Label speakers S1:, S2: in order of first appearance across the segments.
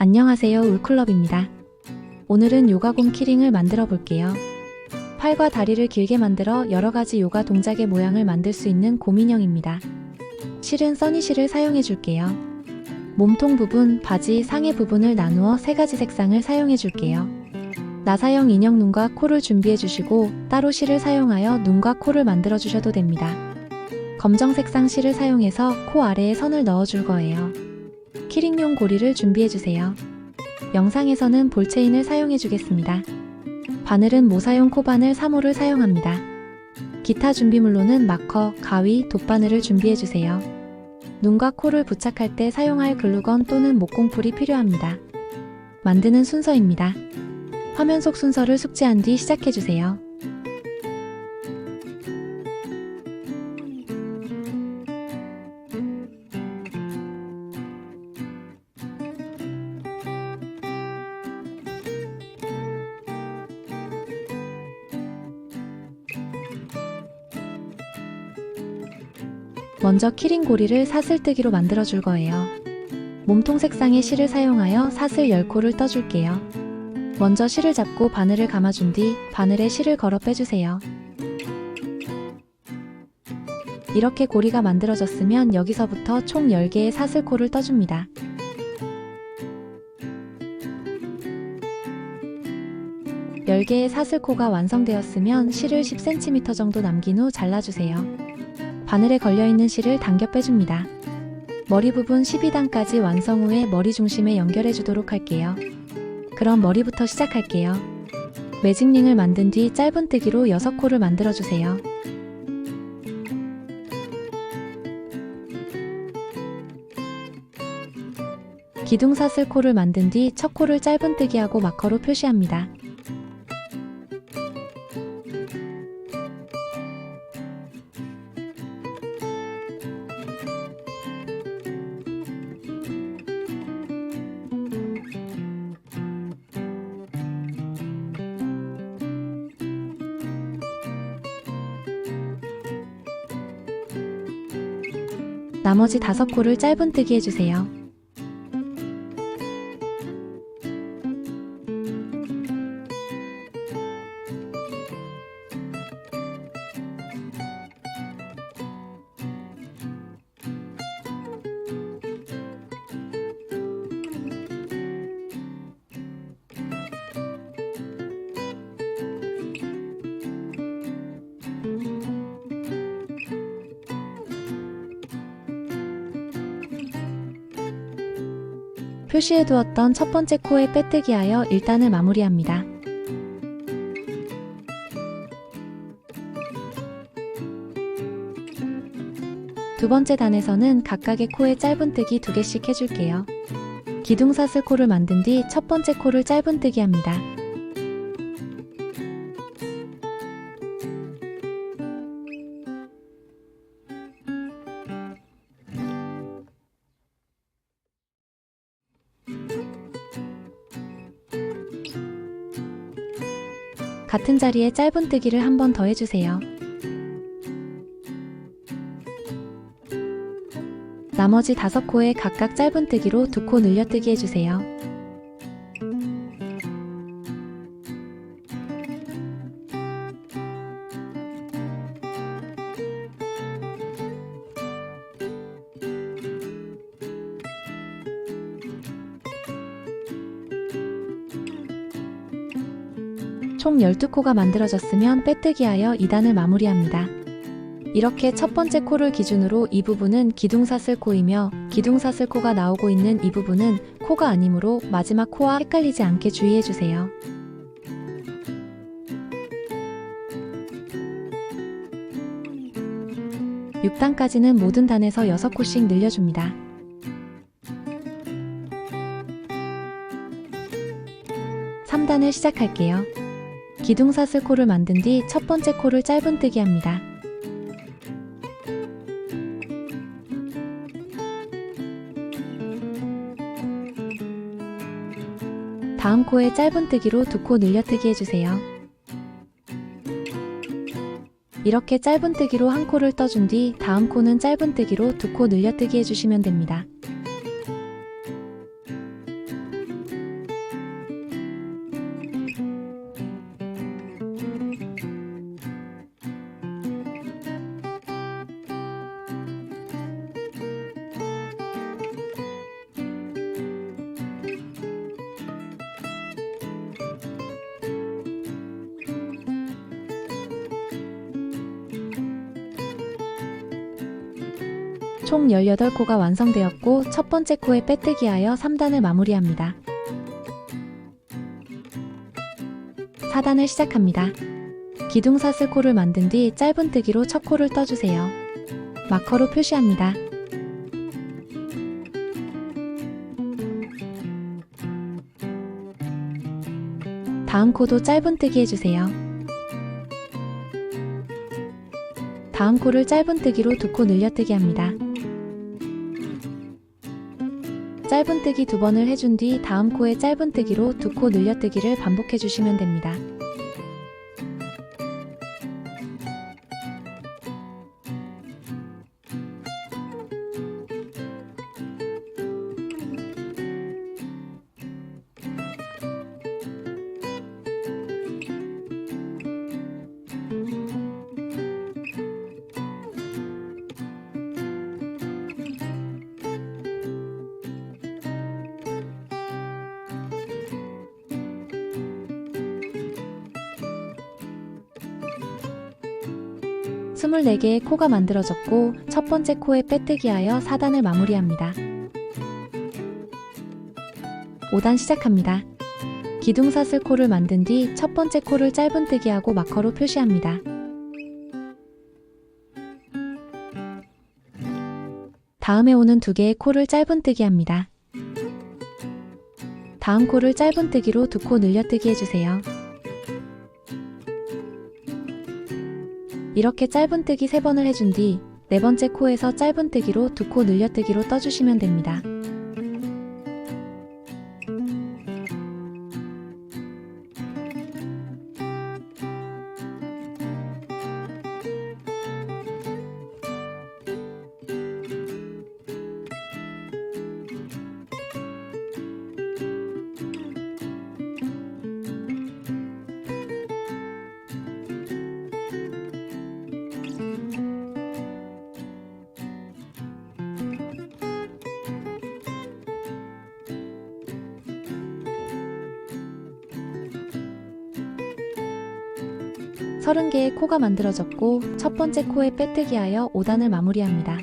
S1: 안녕하세요, 울클럽입니다. 오늘은 요가공 키링을 만들어 볼게요. 팔과 다리를 길게 만들어 여러가지 요가 동작의 모양을 만들 수 있는 곰인형입니다. 실은 써니실을 사용해 줄게요. 몸통 부분, 바지, 상의 부분을 나누어 3가지 색상을 사용해 줄게요. 나사형 인형 눈과 코를 준비해 주시고 따로 실을 사용하여 눈과 코를 만들어 주셔도 됩니다. 검정 색상 실을 사용해서 코 아래에 선을 넣어 줄 거예요. 키링용 고리를 준비해 주세요. 영상에서는 볼체인을 사용해 주겠습니다. 바늘은 모사용 코바늘 3호를 사용합니다. 기타 준비물로는 마커, 가위, 돗바늘을 준비해 주세요. 눈과 코를 부착할 때 사용할 글루건 또는 목공풀이 필요합니다. 만드는 순서입니다. 화면 속 순서를 숙지한 뒤 시작해 주세요. 먼저 키링 고리를 사슬뜨기로 만들어 줄 거예요. 몸통 색상의 실을 사용하여 사슬 10코를 떠줄게요. 먼저 실을 잡고 바늘을 감아준 뒤 바늘에 실을 걸어 빼주세요. 이렇게 고리가 만들어졌으면 여기서부터 총 10개의 사슬코를 떠줍니다. 열 개의 사슬코가 완성되었으면 실을 10cm 정도 남긴 후 잘라주세요. 바늘에 걸려있는 실을 당겨 빼줍니다. 머리 부분 12단까지 완성 후에 머리 중심에 연결해 주도록 할게요. 그럼 머리부터 시작할게요. 매직링을 만든 뒤 짧은뜨기로 6코를 만들어 주세요. 기둥사슬코를 만든 뒤 첫 코를 짧은뜨기하고 마커로 표시합니다. 나머지 5코를 짧은뜨기 해주세요. 표시해두었던 첫 번째 코에 빼뜨기하여 1단을 마무리합니다. 두 번째 단에서는 각각의 코에 짧은뜨기 2개씩 해줄게요. 기둥사슬코를 만든 뒤 첫 번째 코를 짧은뜨기 합니다. 같은 자리에 짧은뜨기를 한 번 더 해주세요. 나머지 5코에 각각 짧은뜨기로 2코 늘려뜨기 해주세요. 총 12코가 만들어졌으면 빼뜨기하여 2단을 마무리합니다. 이렇게 첫 번째 코를 기준으로 이 부분은 기둥사슬코이며 기둥사슬코가 나오고 있는 이 부분은 코가 아니므로 마지막 코와 헷갈리지 않게 주의해주세요. (6단까지는) 모든 단에서 6코씩 늘려줍니다. (3단을) 시작할게요. 기둥사슬코를 만든 뒤 첫 번째 코를 짧은뜨기 합니다. 다음 코에 짧은뜨기로 2코 늘려뜨기 해주세요. 이렇게 짧은뜨기로 한 코를 떠준 뒤 다음 코는 짧은뜨기로 2코 늘려뜨기 해주시면 됩니다. 총 18코가 완성되었고 첫 번째 코에 빼뜨기하여 3단을 마무리합니다. 4단을 시작합니다. 기둥사슬 코를 만든 뒤 짧은뜨기로 첫 코를 떠주세요. 마커로 표시합니다. 다음 코도 짧은뜨기 해주세요. 다음 코를 짧은뜨기로 2코 늘려뜨기 합니다. 짧은뜨기 2번을 해준 뒤 다음 코에 짧은뜨기로 2코 늘려뜨기를 반복해 주시면 됩니다. 스물네 개의 코가 만들어졌고 첫 번째 코에 빼뜨기하여 4단을 마무리합니다. 5단 시작합니다. 기둥사슬 코를 만든 뒤 첫 번째 코를 짧은뜨기하고 마커로 표시합니다. 다음에 오는 2개의 코를 짧은뜨기 합니다. 다음 코를 짧은뜨기로 2코 늘려뜨기 해주세요. 이렇게 짧은뜨기 3번을 해준 뒤 4번째 코에서 짧은뜨기로 2코 늘려뜨기로 떠주시면 됩니다. 서른 개의 코가 만들어졌고 첫 번째 코에 빼뜨기하여 5단을 마무리합니다.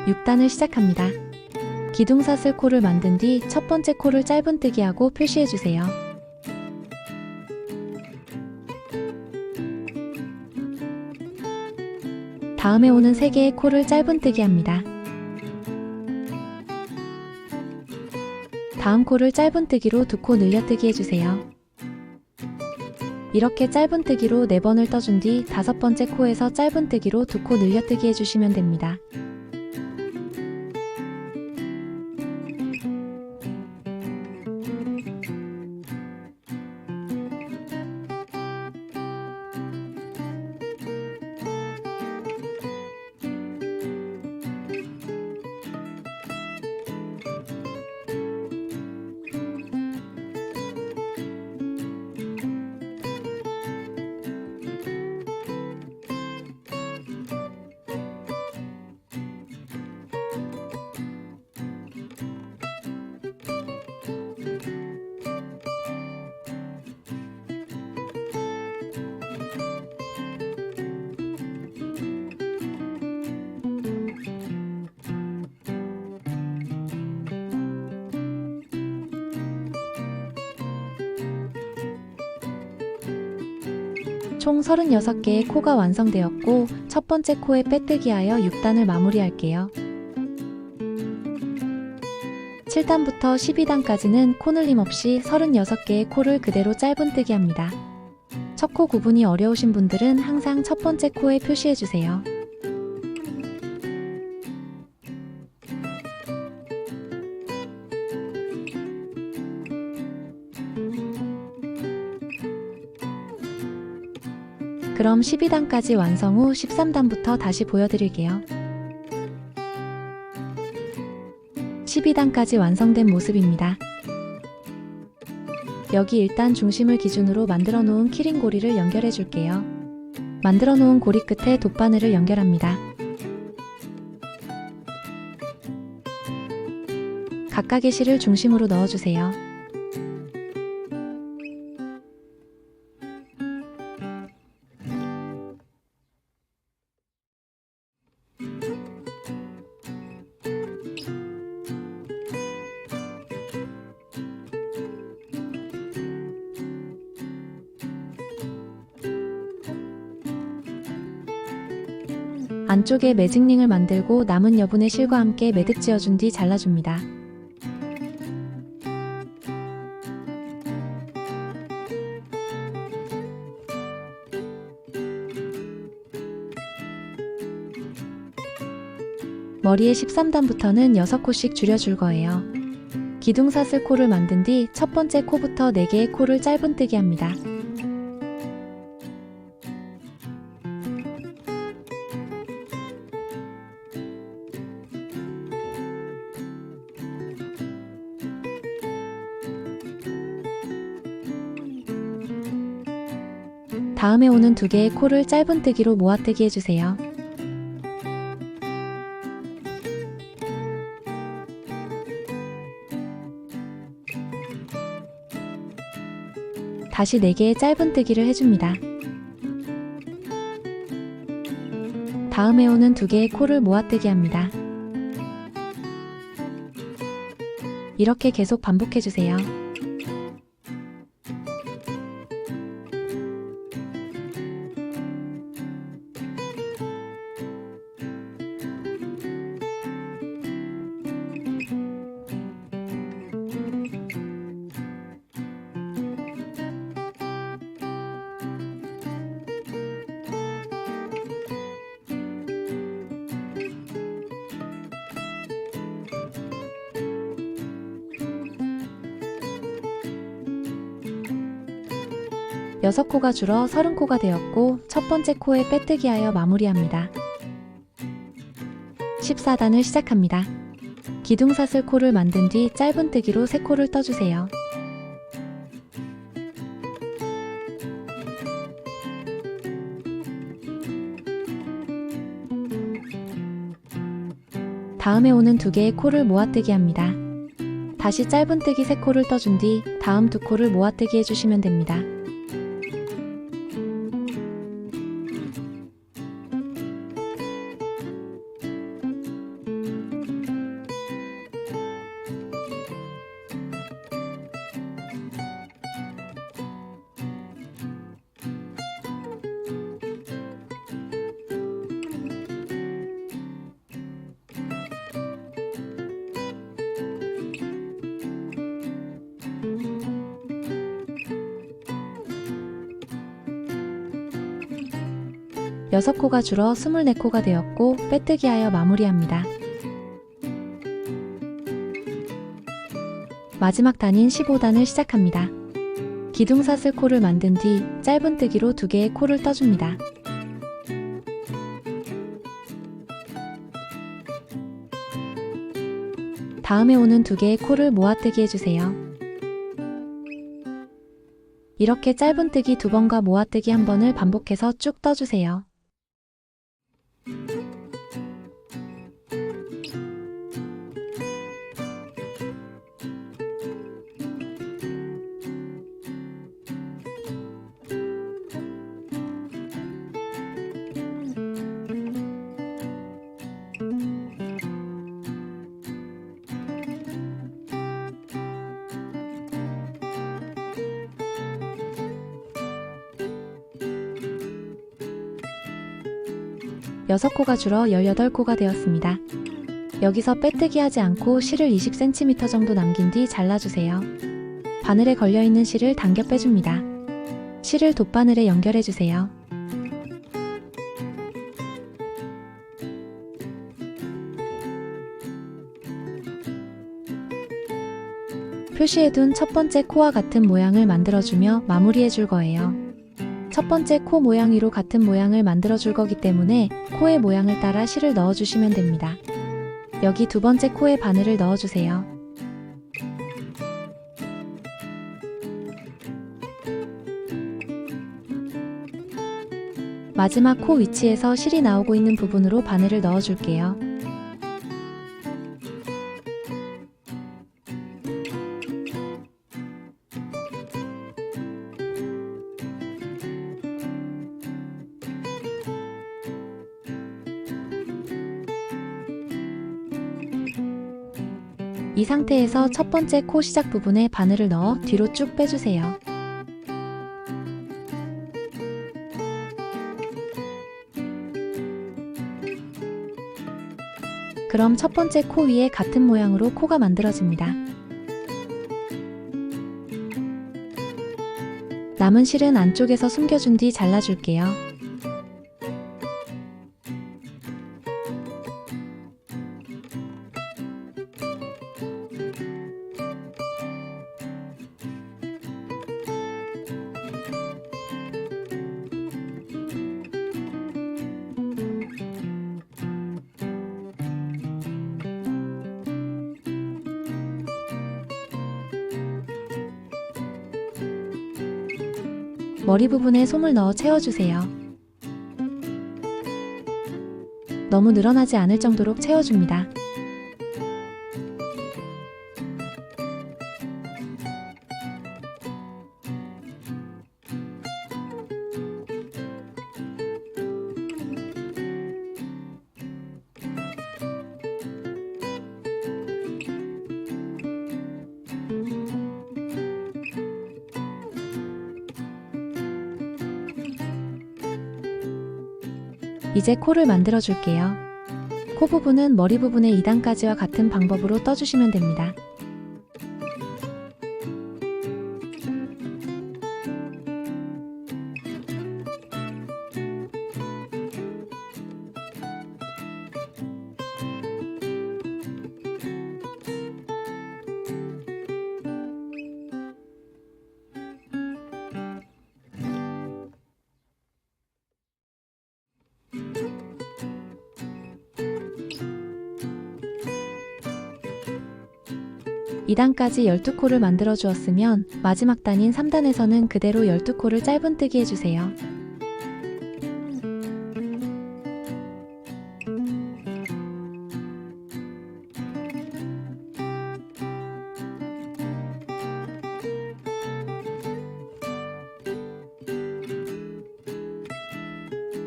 S1: 6단을 시작합니다. 기둥사슬 코를 만든 뒤 첫 번째 코를 짧은뜨기하고 표시해주세요. 다음에 오는 3개의 코를 짧은뜨기 합니다. 다음 코를 짧은뜨기로 2코 늘려뜨기 해주세요. 이렇게 짧은뜨기로 4번을 떠준 뒤 5번째 코에서 짧은뜨기로 2코 늘려뜨기 해주시면 됩니다. 총 36개의 코가 완성되었고 첫 번째 코에 빼뜨기하여 6단을 마무리할게요. 7단부터 12단까지는 코늘림 없이 36개의 코를 그대로 짧은뜨기 합니다. 첫 코 구분이 어려우신 분들은 항상 첫 번째 코에 표시해주세요. 그럼 12단까지 완성 후 13단부터 다시 보여드릴게요. 12단까지 완성된 모습입니다. 여기 일단 중심을 기준으로 만들어 놓은 키링고리를 연결해 줄게요. 만들어 놓은 고리 끝에 돗바늘을 연결합니다. 각각의 실을 중심으로 넣어주세요. 안쪽에 매직링을 만들고 남은 여분의 실과 함께 매듭 지어준 뒤 잘라줍니다. 머리의 13단부터는 6코씩 줄여줄 거예요. 기둥사슬 코를 만든 뒤 첫 번째 코부터 4개의 코를 짧은뜨기 합니다. 다음에 오는 2개의 코를 짧은뜨기로 모아뜨기 해주세요. 다시 4개의 짧은뜨기를 해줍니다. 다음에 오는 2개의 코를 모아뜨기 합니다. 이렇게 계속 반복해주세요. 여섯 코가 줄어 30코가 되었고 첫 번째 코에 빼뜨기하여 마무리합니다. 14단을 시작합니다. 기둥사슬 코를 만든 뒤 짧은뜨기로 3코를 떠주세요. 다음에 오는 2개의 코를 모아뜨기 합니다. 다시 짧은뜨기 3코를 떠준 뒤 다음 2코를 모아뜨기 해주시면 됩니다. 여섯 코가 줄어 24코가 되었고 빼뜨기하여 마무리합니다. 마지막 단인 15단을 시작합니다. 기둥사슬 코를 만든 뒤 짧은뜨기로 2개의 코를 떠줍니다. 다음에 오는 2개의 코를 모아뜨기 해주세요. 이렇게 짧은뜨기 2번과 모아뜨기 1번을 반복해서 쭉 떠주세요. 여섯 코가 줄어 18코가 되었습니다. 여기서 빼뜨기 하지 않고 실을 20cm 정도 남긴 뒤 잘라주세요. 바늘에 걸려있는 실을 당겨 빼줍니다. 실을 돗바늘에 연결해주세요. 표시해둔 첫 번째 코와 같은 모양을 만들어주며 마무리해줄 거예요. 첫 번째 코 모양 위로 같은 모양을 만들어줄 거기 때문에 코의 모양을 따라 실을 넣어주시면 됩니다. 여기 두 번째 코에 바늘을 넣어주세요. 마지막 코 위치에서 실이 나오고 있는 부분으로 바늘을 넣어줄게요. 이 상태에서 첫 번째 코 시작 부분에 바늘을 넣어 뒤로 쭉 빼주세요. 그럼 첫 번째 코 위에 같은 모양으로 코가 만들어집니다. 남은 실은 안쪽에서 숨겨준 뒤 잘라줄게요. 머리 부분에 솜을 넣어 채워주세요. 너무 늘어나지 않을 정도로 채워줍니다. 이제 코를 만들어 줄게요. 코 부분은 머리 부분의 2단까지와 같은 방법으로 떠주시면 됩니다. (2단까지) 12코를 만들어 주었으면 마지막 단인 3단에서는 그대로 12코를 짧은뜨기 해주세요.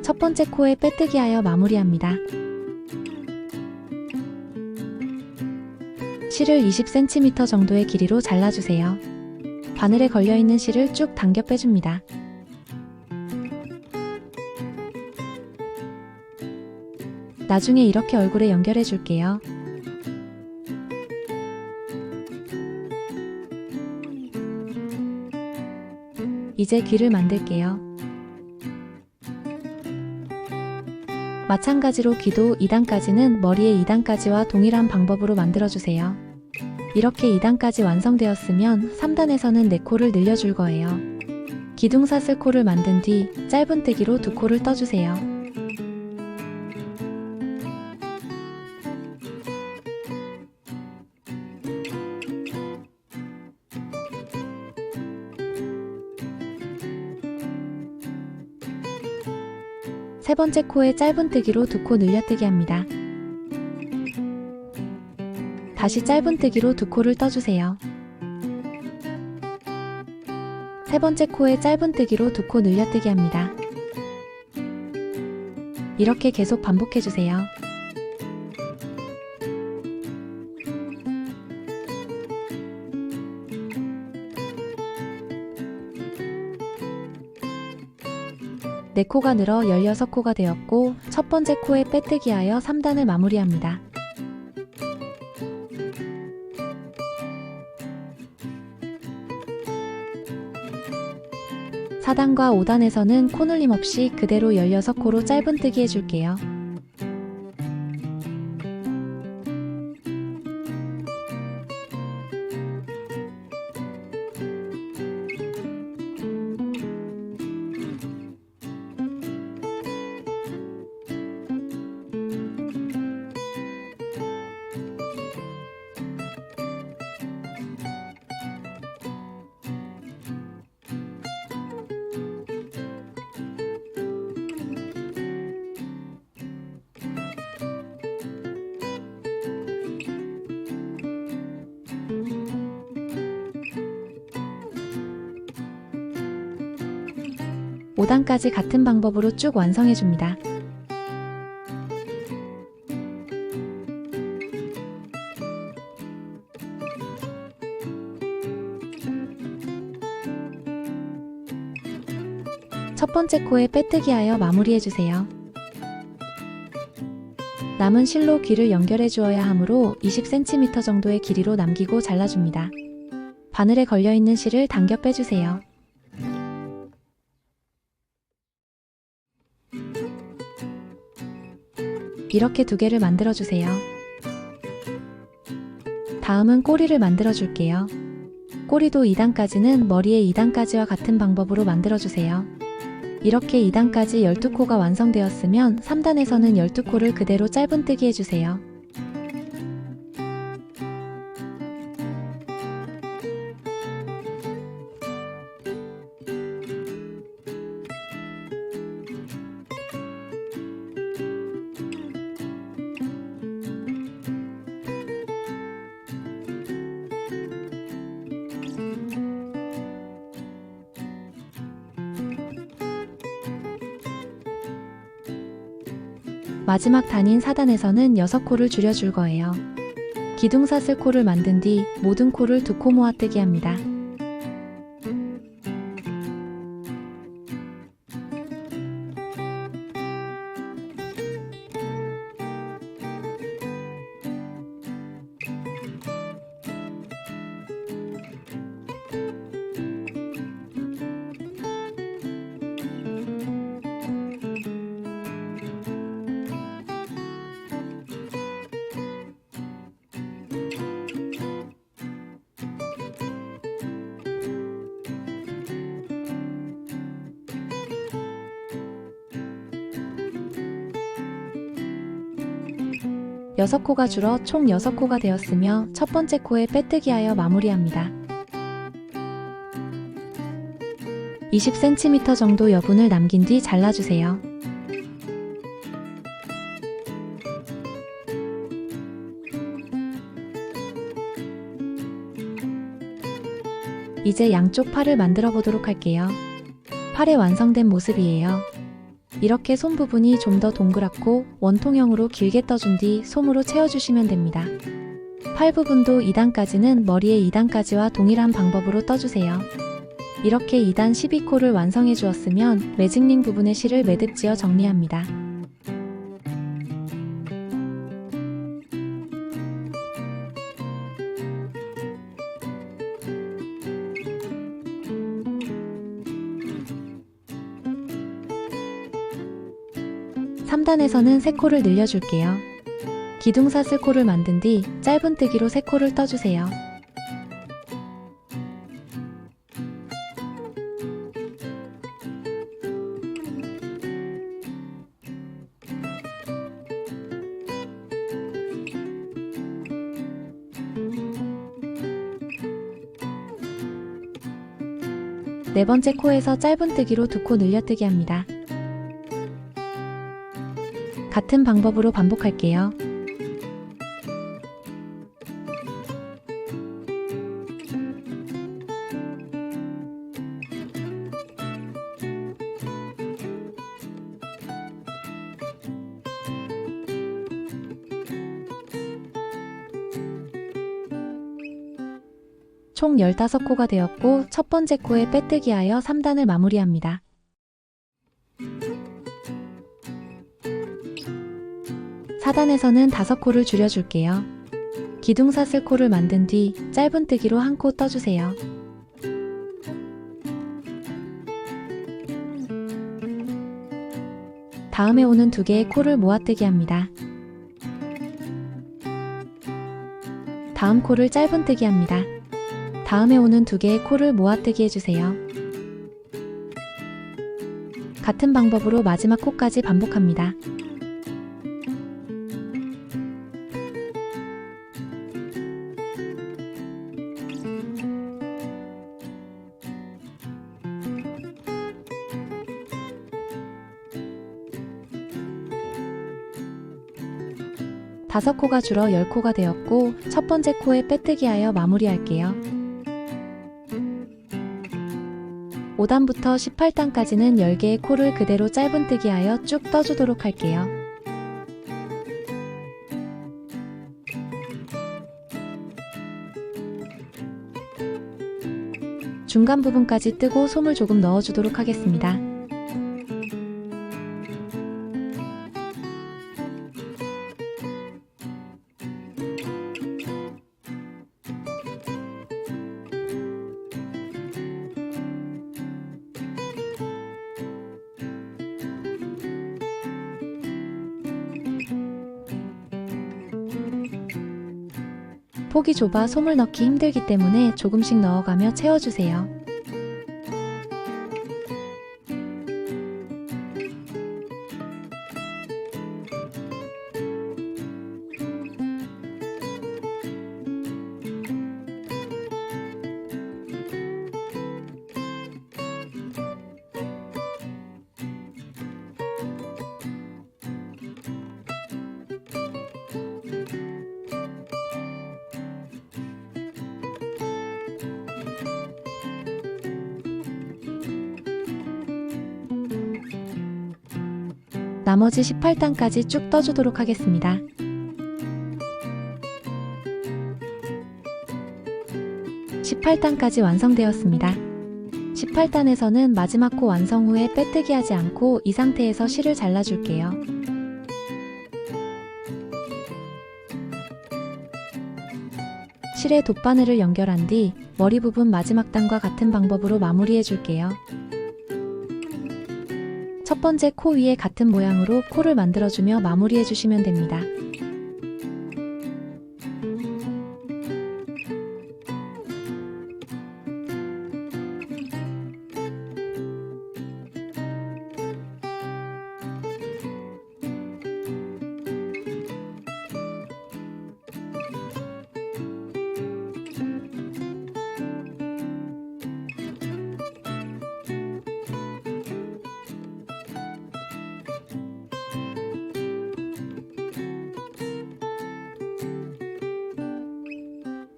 S1: 첫 번째 코에 빼뜨기 하여 마무리합니다. 실을 20cm 정도의 길이로 잘라주세요. 바늘에 걸려있는 실을 쭉 당겨 빼줍니다. 나중에 이렇게 얼굴에 연결해 줄게요. 이제 귀를 만들게요. 마찬가지로 귀도 2단까지는 머리의 2단까지와 동일한 방법으로 만들어주세요. 이렇게 2단까지 완성되었으면 3단에서는 4코를 늘려줄 거예요. 기둥사슬 코를 만든 뒤 짧은뜨기로 2코를 떠주세요. 세 번째 코에 짧은뜨기로 2코 늘려뜨기 합니다. 다시 짧은뜨기로 2코를 떠주세요. 세 번째 코에 짧은뜨기로 2코 늘려뜨기 합니다. 이렇게 계속 반복해주세요. 네 코가 늘어 16코가 되었고 첫 번째 코에 빼뜨기 하여 3단을 마무리합니다. 4단과 5단에서는 코늘림 없이 그대로 16코로 짧은뜨기 해줄게요. (5단까지) 같은 방법으로 쭉 완성해줍니다. 첫 번째 코에 빼뜨기 하여 마무리해주세요. 남은 실로 귀를 연결해 주어야 하므로 20cm 정도의 길이로 남기고 잘라줍니다. 바늘에 걸려있는 실을 당겨 빼주세요. 이렇게 2개를 만들어주세요. 다음은 꼬리를 만들어줄게요. 꼬리도 2단까지는 머리의 2단까지와 같은 방법으로 만들어주세요. 이렇게 2단까지 12코가 완성되었으면 3단에서는 12코를 그대로 짧은뜨기 해주세요. 마지막 단인 4단에서는 6코를 줄여줄 거예요. 기둥사슬 코를 만든 뒤 모든 코를 2코 모아뜨기 합니다. 여섯 코가 줄어 총 6코가 되었으며 첫 번째 코에 빼뜨기하여 마무리합니다. 20cm 정도 여분을 남긴 뒤 잘라주세요. 이제 양쪽 팔을 만들어 보도록 할게요. 팔의 완성된 모습이에요. 이렇게 손 부분이 좀 더 동그랗고 원통형으로 길게 떠준 뒤 솜으로 채워주시면 됩니다. 팔 부분도 2단까지는 머리의 2단까지와 동일한 방법으로 떠주세요. 이렇게 2단 12코를 완성해 주었으면 매직링 부분의 실을 매듭 지어 정리합니다. (3단에서는) 3코를 늘려줄게요. 기둥사슬 코를 만든 뒤 짧은뜨기로 3코를 떠주세요. 네 번째 코에서 짧은뜨기로 2코 늘려뜨기 합니다. 같은 방법으로 반복할게요. 총 15코가 되었고 첫 번째 코에 빼뜨기하여 3단을 마무리합니다. (4단에서는) 5코를 줄여줄게요. 기둥사슬 코를 만든 뒤 짧은뜨기로 1코 떠주세요. 다음에 오는 2개의 코를 모아뜨기 합니다. 다음 코를 짧은뜨기 합니다. 다음에 오는 2개의 코를 모아뜨기 해주세요. 같은 방법으로 마지막 코까지 반복합니다. (5) 코가 줄어 10코가 되었고 첫 번째 코에 빼뜨기하여 마무리할게요. 5단부터 18단까지는 10개의 코를 그대로 짧은뜨기하여 쭉 떠주도록 할게요. 중간 부분까지 뜨고 솜을 조금 넣어주도록 하겠습니다. 폭이 좁아 솜을 넣기 힘들기 때문에 조금씩 넣어가며 채워주세요. 나머지 18단까지 쭉 떠주도록 하겠습니다. 18단까지 완성되었습니다. 18단에서는 마지막 코 완성 후에 빼뜨기 하지 않고 이 상태에서 실을 잘라줄게요. 실에 돗바늘을 연결한 뒤 머리 부분 마지막 단과 같은 방법으로 마무리해 줄게요. 첫 번째 코 위에 같은 모양으로 코를 만들어주며 마무리해 주시면 됩니다.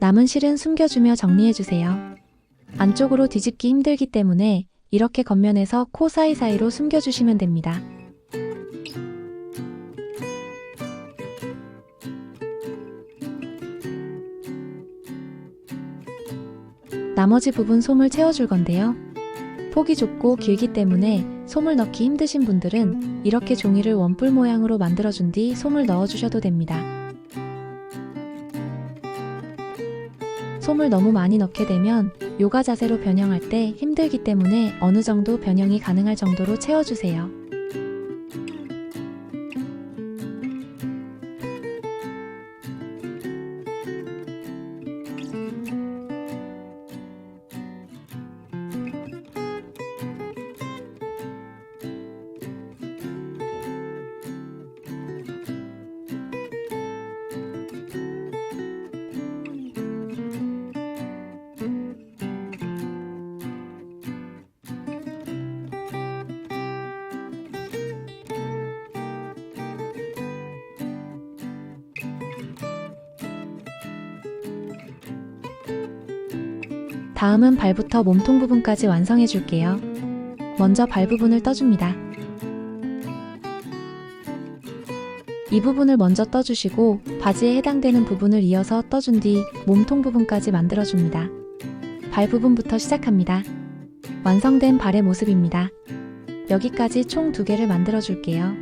S1: 남은 실은 숨겨주며 정리해주세요. 안쪽으로 뒤집기 힘들기 때문에 이렇게 겉면에서 코 사이사이로 숨겨주시면 됩니다. 나머지 부분 솜을 채워줄 건데요. 폭이 좁고 길기 때문에 솜을 넣기 힘드신 분들은 이렇게 종이를 원뿔 모양으로 만들어준 뒤 솜을 넣어주셔도 됩니다. 솜을 너무 많이 넣게 되면 요가 자세로 변형할 때 힘들기 때문에 어느 정도 변형이 가능할 정도로 채워주세요. 다음은 발부터 몸통 부분까지 완성해 줄게요. 먼저 발 부분을 떠줍니다. 이 부분을 먼저 떠주시고 바지에 해당되는 부분을 이어서 떠준 뒤 몸통 부분까지 만들어줍니다. 발 부분부터 시작합니다. 완성된 발의 모습입니다. 여기까지 총 2개를 만들어 줄게요.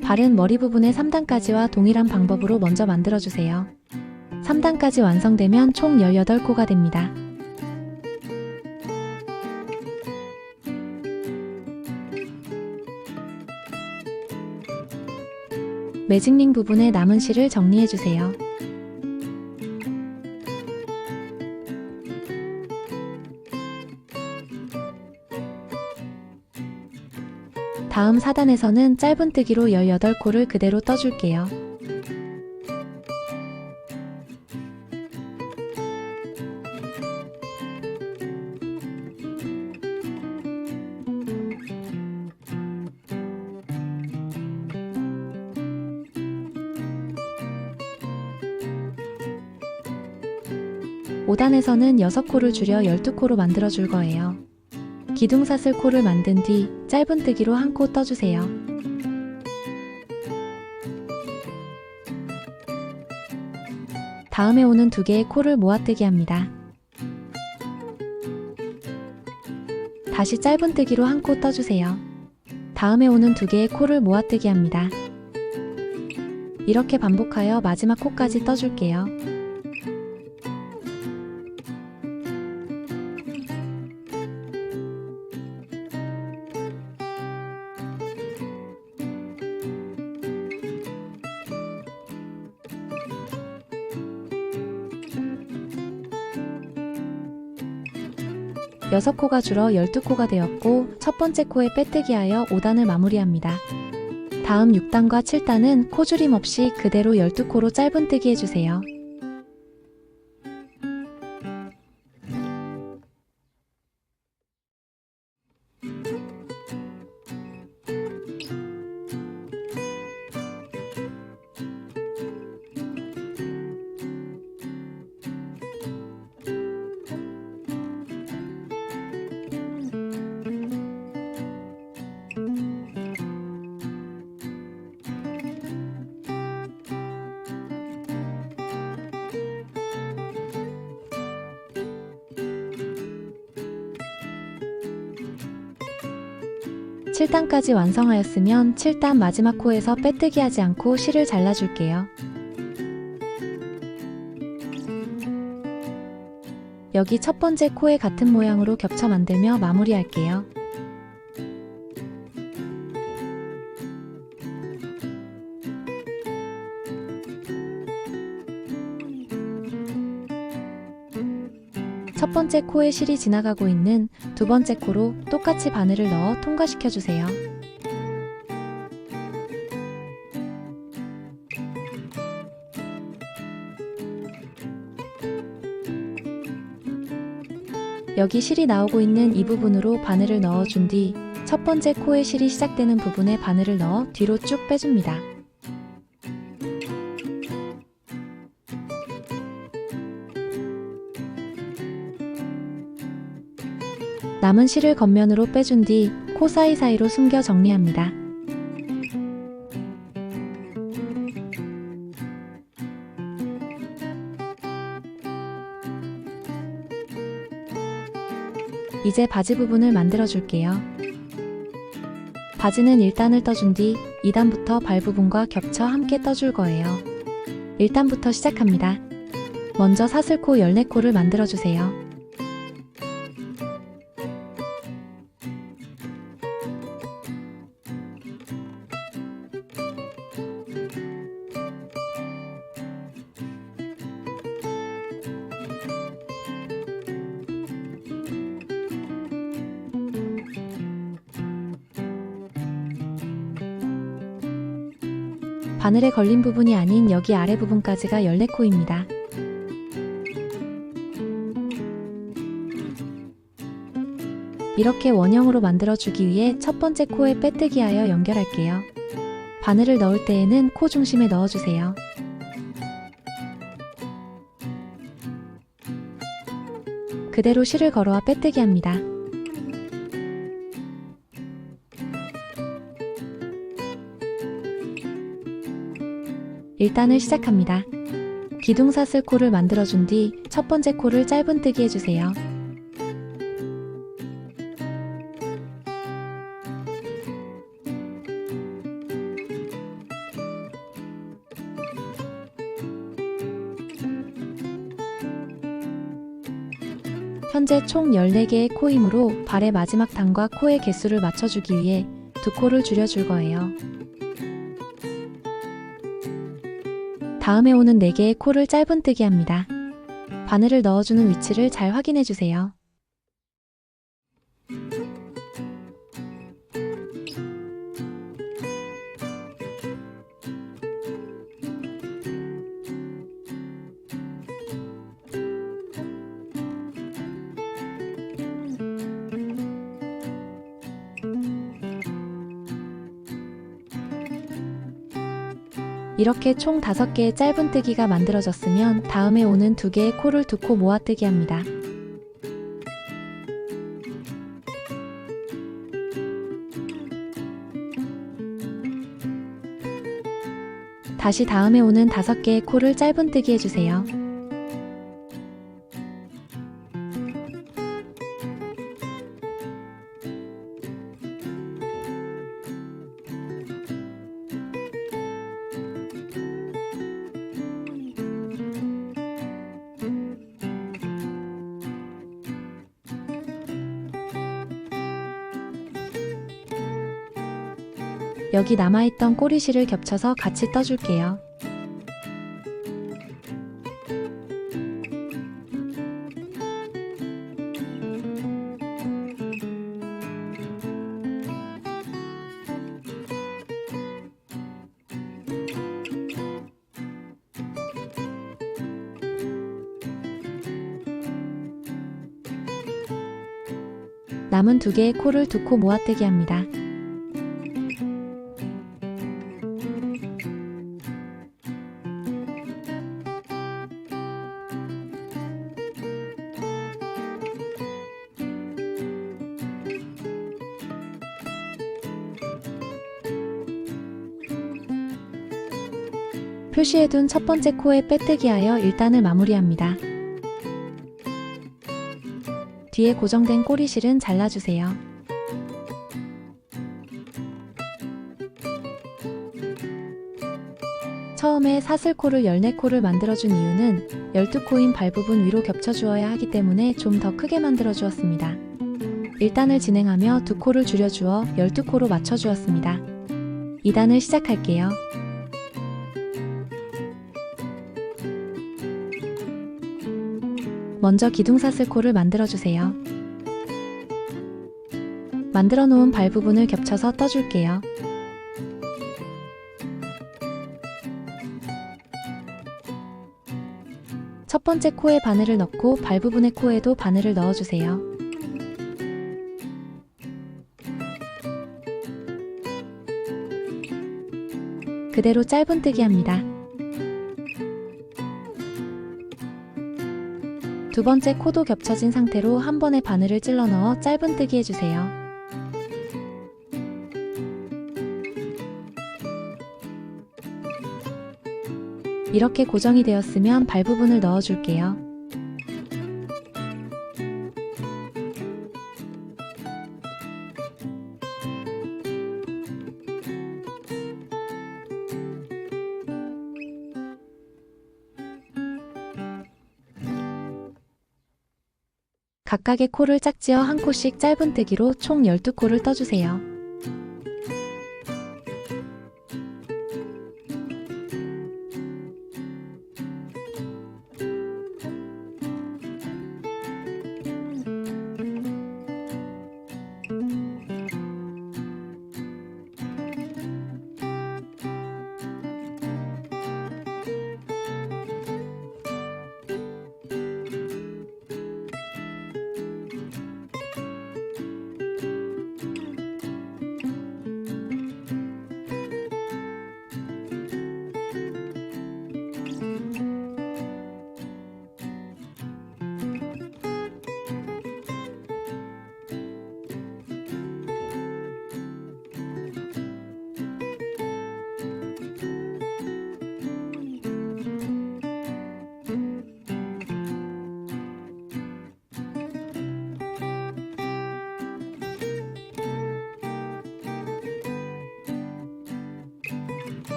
S1: 발은 머리 부분의 3단까지와 동일한 방법으로 먼저 만들어주세요. 3단까지 완성되면 총 18코가 됩니다. 매직링 부분에 남은 실을 정리해주세요. 다음 4단에서는 짧은뜨기로 18코를 그대로 떠줄게요. (5단에서는) 6코를 줄여 12코로 만들어줄 거예요. 기둥사슬 코를 만든 뒤 짧은뜨기로 1코 떠주세요. 다음에 오는 2개의 코를 모아뜨기 합니다. 다시 짧은뜨기로 1코 떠주세요. 다음에 오는 2개의 코를 모아뜨기 합니다. 이렇게 반복하여 마지막 코까지 떠줄게요. 6코가 줄어 12코가 되었고 첫 번째 코에 빼뜨기하여 5단을 마무리합니다. 다음 6단과 7단은 코줄임 없이 그대로 12코로 짧은뜨기 해주세요. 칠 7단까지 완성하였으면 7단 마지막 코에서 빼뜨기 하지 않고 실을 잘라줄게요. 여기 첫 번째 코에 같은 모양으로 겹쳐 만들며 마무리할게요. 첫 번째 코에 실이 지나가고 있는 두 번째 코로 똑같이 바늘을 넣어 통과시켜주세요. 여기 실이 나오고 있는 이 부분으로 바늘을 넣어준 뒤 첫 번째 코에 실이 시작되는 부분에 바늘을 넣어 뒤로 쭉 빼줍니다. 남은 실을 겉면으로 빼준 뒤 코 사이사이로 숨겨 정리합니다. 이제 바지 부분을 만들어 줄게요. 바지는 1단을 떠준 뒤 2단부터 발 부분과 겹쳐 함께 떠줄 거예요. 1단부터 시작합니다. 먼저 사슬코 14코를 만들어 주세요. 바늘에 걸린 부분이 아닌 여기 아래 부분까지가 14코입니다. 이렇게 원형으로 만들어주기 위해 첫 번째 코에 빼뜨기하여 연결할게요. 바늘을 넣을 때에는 코 중심에 넣어주세요. 그대로 실을 걸어와 빼뜨기합니다. 1단을 시작합니다. 기둥사슬 코를 만들어준 뒤 첫 번째 코를 짧은뜨기 해주세요. 현재 총 14개의 코이므로 발의 마지막 단과 코의 개수를 맞춰주기 위해 2코를 줄여줄 거예요. 다음에 오는 4개의 코를 짧은뜨기 합니다. 바늘을 넣어주는 위치를 잘 확인해주세요. 이렇게 총 5개의 짧은뜨기가 만들어졌으면 다음에 오는 2개의 코를 2코 모아뜨기 합니다. 다시 다음에 오는 5개의 코를 짧은뜨기 해주세요. 여기 남아있던 꼬리실을 겹쳐서 같이 떠줄게요. 남은 2개의 코를 2코 모아뜨기 합니다. 표시해둔 첫 번째 코에 빼뜨기하여 1단을 마무리합니다. 뒤에 고정된 꼬리실은 잘라주세요. 처음에 사슬코를 14코를 만들어준 이유는 12코인 발 부분 위로 겹쳐주어야 하기 때문에 좀 더 크게 만들어 주었습니다. 1단을 진행하며 2코를 줄여주어 12코로 맞춰주었습니다. 2단을 시작할게요. 먼저 기둥사슬코를 만들어주세요. 만들어 놓은 발 부분을 겹쳐서 떠줄게요. 첫 번째 코에 바늘을 넣고 발 부분의 코에도 바늘을 넣어주세요. 그대로 짧은뜨기 합니다. 두 번째 코도 겹쳐진 상태로 한 번에 바늘을 찔러 넣어 짧은뜨기 해주세요. 이렇게 고정이 되었으면 발 부분을 넣어줄게요. 각각의 코를 짝지어 한 코씩 짧은뜨기로 총 12코를 떠주세요.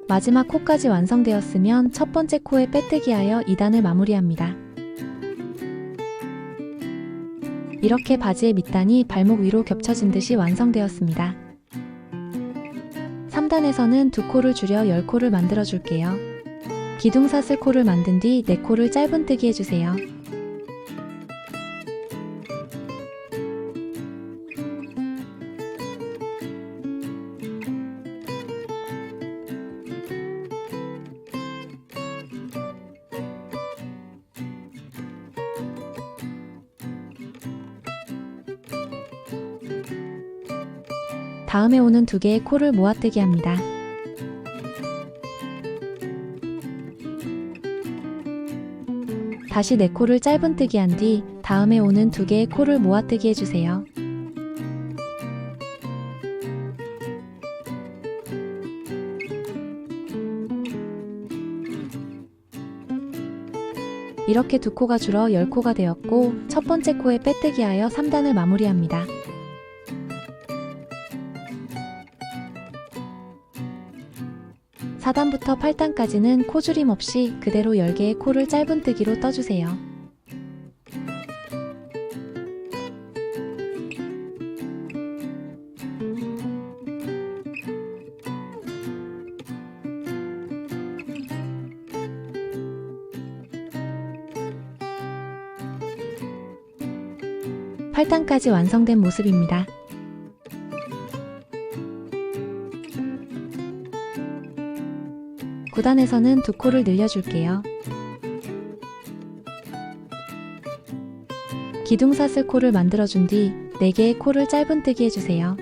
S1: 마지막 코까지 완성되었으면 첫 번째 코에 빼뜨기하여 2단을 마무리합니다. 이렇게 바지의 밑단이 발목 위로 겹쳐진 듯이 완성되었습니다. 3단에서는 2코를 줄여 10코를 만들어 줄게요. 기둥사슬 코를 만든 뒤 4코를 짧은뜨기 해주세요. 다음에 오는 2개의 코를 모아뜨기 합니다. 다시 4코를 짧은뜨기 한 뒤 다음에 오는 2개의 코를 모아뜨기 해주세요. 이렇게 2코가 줄어 10코가 되었고 첫 번째 코에 빼뜨기하여 3단을 마무리합니다. 4단부터 8단까지는 코줄임 없이 그대로 10개의 코를 짧은뜨기로 떠주세요. 8단까지 완성된 모습입니다. 구단에서는 2코를 늘려줄게요. 기둥사슬 코를 만들어준 뒤 4개의 코를 짧은뜨기 해주세요.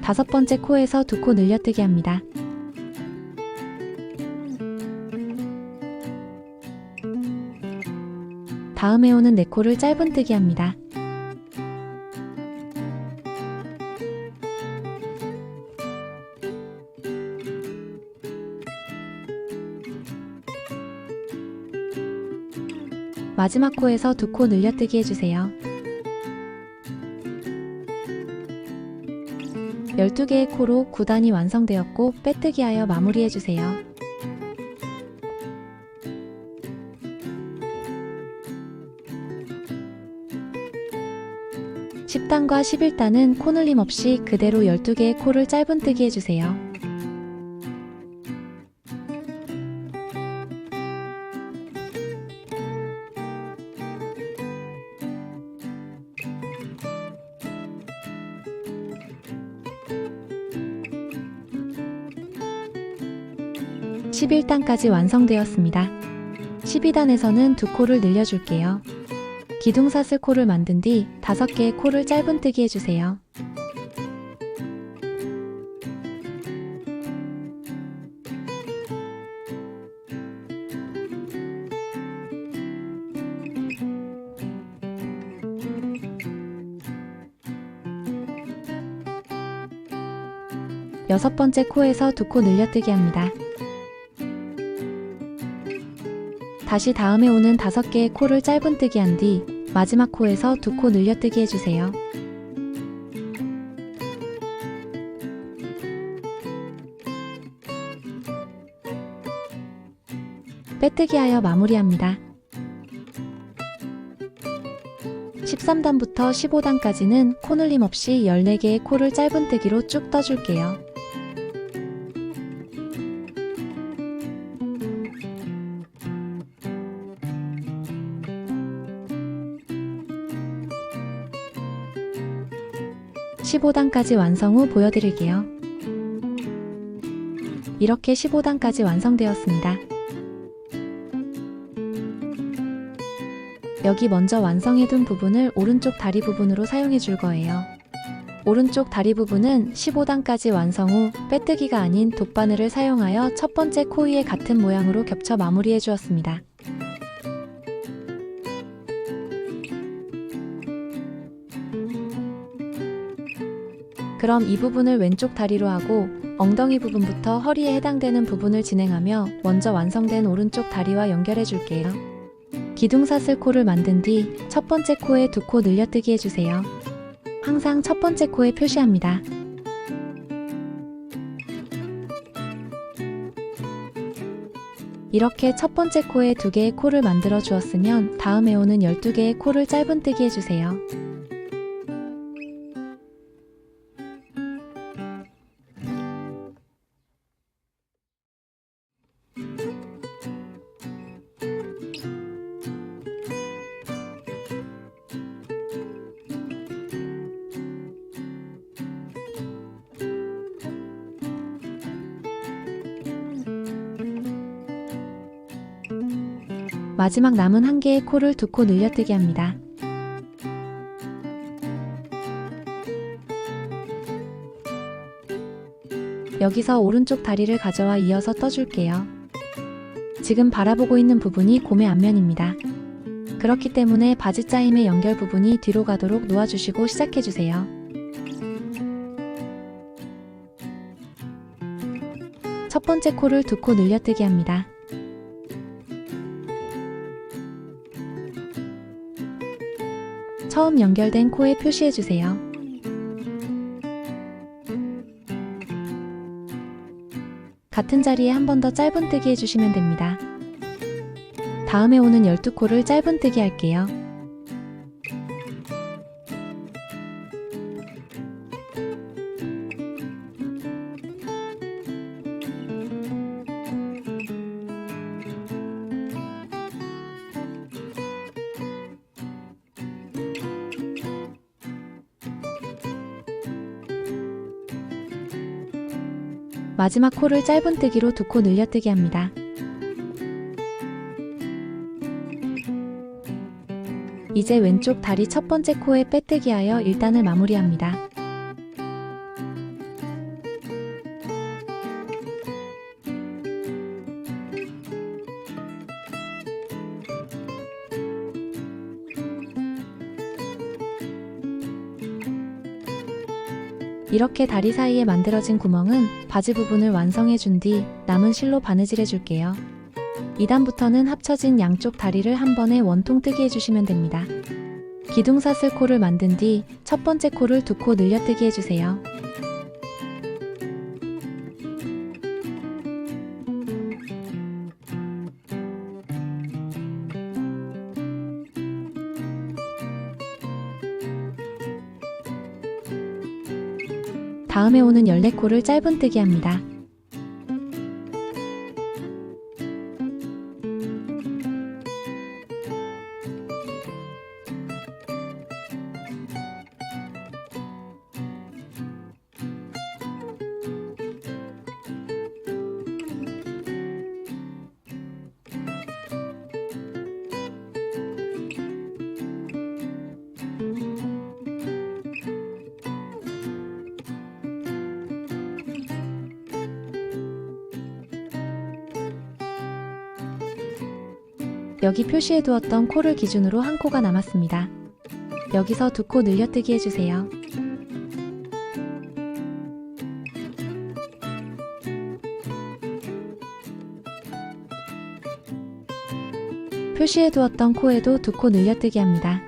S1: 다섯 번째 코에서 2코 늘려뜨기 합니다. 다음에 오는 4코를 짧은뜨기 합니다. 마지막 코에서 2코 늘려뜨기 해주세요. 12개의 코로 9단이 완성되었고 빼뜨기하여 마무리해주세요. (10단과) (11단은) 코늘림 없이 그대로 12개의 코를 짧은뜨기 해주세요. (11단까지) 완성되었습니다. (12단에서는) 2코를 늘려줄게요. 기둥사슬 코를 만든 뒤 5개의 코를 짧은뜨기 해주세요. 여섯 번째 코에서 2코 늘려뜨기 합니다. 다시 다음에 오는 5개의 코를 짧은뜨기 한 뒤 마지막 코에서 2코 늘려뜨기 해주세요. 빼뜨기하여 마무리합니다. 13단부터 15단까지는 코늘림 없이 14개의 코를 짧은뜨기로 쭉 떠줄게요. (15단까지) 완성 후 보여드릴게요. 이렇게 15단까지 완성되었습니다. 여기 먼저 완성해둔 부분을 오른쪽 다리 부분으로 사용해 줄 거예요. 오른쪽 다리 부분은 15단까지 완성 후 빼뜨기가 아닌 돗바늘을 사용하여 첫 번째 코 위에 같은 모양으로 겹쳐 마무리해 주었습니다. 그럼 이 부분을 왼쪽 다리로 하고 엉덩이 부분부터 허리에 해당되는 부분을 진행하며 먼저 완성된 오른쪽 다리와 연결해 줄게요. 기둥사슬 코를 만든 뒤 첫 번째 코에 2코 늘려뜨기 해주세요. 항상 첫 번째 코에 표시합니다. 이렇게 첫 번째 코에 2개의 코를 만들어 주었으면 다음에 오는 12개의 코를 짧은뜨기 해주세요. 마지막 남은 1개의 코를 2코 늘려뜨기 합니다. 여기서 오른쪽 다리를 가져와 이어서 떠줄게요. 지금 바라보고 있는 부분이 곰의 앞면입니다. 그렇기 때문에 바지짜임의 연결 부분이 뒤로 가도록 놓아주시고 시작해주세요. 첫 번째 코를 2코 늘려뜨기 합니다. 처음 연결된 코에 표시해주세요. 같은 자리에 한 번 더 짧은뜨기 해주시면 됩니다. 다음에 오는 12코를 짧은뜨기 할게요. 마지막 코를 짧은뜨기로 2코 늘려뜨기 합니다. 이제 왼쪽 다리 첫 번째 코에 빼뜨기 하여 1단을 마무리합니다. 이렇게 다리 사이에 만들어진 구멍은 바지 부분을 완성해 준 뒤 남은 실로 바느질 해줄게요. 2단부터는 합쳐진 양쪽 다리를 한 번에 원통 뜨기 해주시면 됩니다. 기둥사슬 코를 만든 뒤 첫 번째 코를 2코 늘려뜨기 해주세요. 다음에 오는 14코를 짧은뜨기 합니다. 여기 표시해 두었던 코를 기준으로 한 코가 남았습니다. 여기서 2코 늘려뜨기 해주세요. 표시해 두었던 코에도 2코 늘려뜨기 합니다.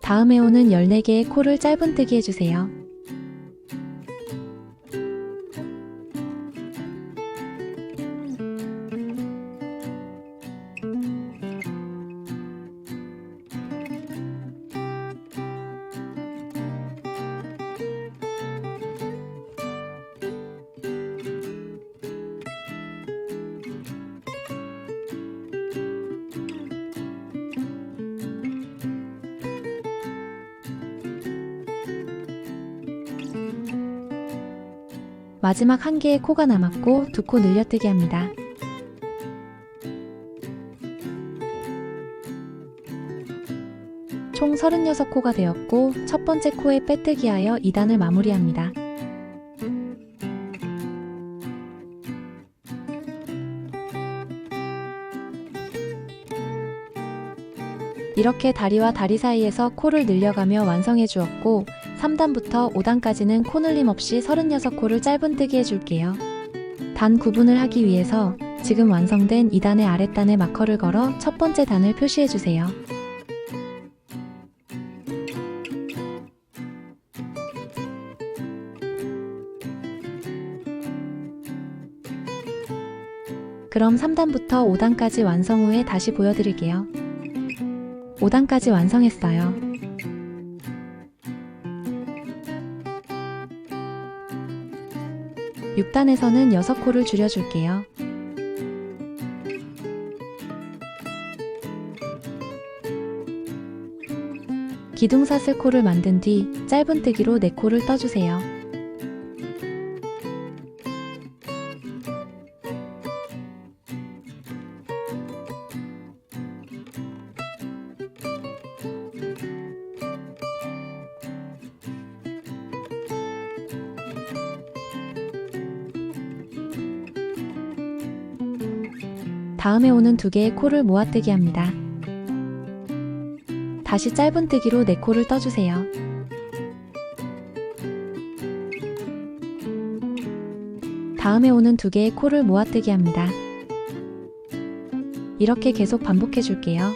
S1: 다음에 오는 14개의 코를 짧은뜨기 해주세요. 마지막 1개의 코가 남았고 2코 늘려뜨기 합니다. 총 36코가 되었고 첫 번째 코에 빼뜨기 하여 2단을 마무리합니다. 이렇게 다리와 다리 사이에서 코를 늘려가며 완성해 주었고 3단부터 5단까지는 코 늘림 없이 36코를 짧은뜨기 해줄게요. 단 구분을 하기 위해서 지금 완성된 2단의 아랫단에 마커를 걸어 첫 번째 단을 표시해주세요. 그럼 3단부터 5단까지 완성 후에 다시 보여드릴게요. 5단까지 완성했어요. 6단에서는 6코를 줄여줄게요. 기둥사슬 코를 만든 뒤 짧은뜨기로 4코를 떠주세요. 다음에 오는 2개의 코를 모아뜨기 합니다. 다시 짧은뜨기로 4코를 떠주세요. 다음에 오는 2개의 코를 모아뜨기 합니다. 이렇게 계속 반복해 줄게요.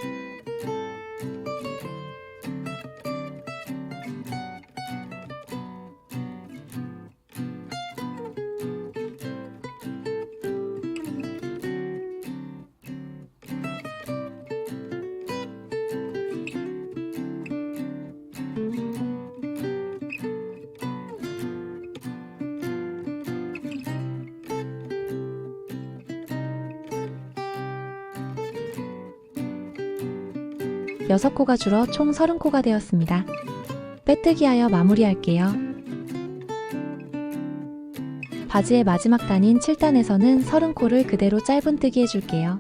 S1: 6코가 줄어 총 30코가 되었습니다. 빼뜨기하여 마무리할게요. 바지의 마지막 단인 7단에서는 30코를 그대로 짧은뜨기 해줄게요.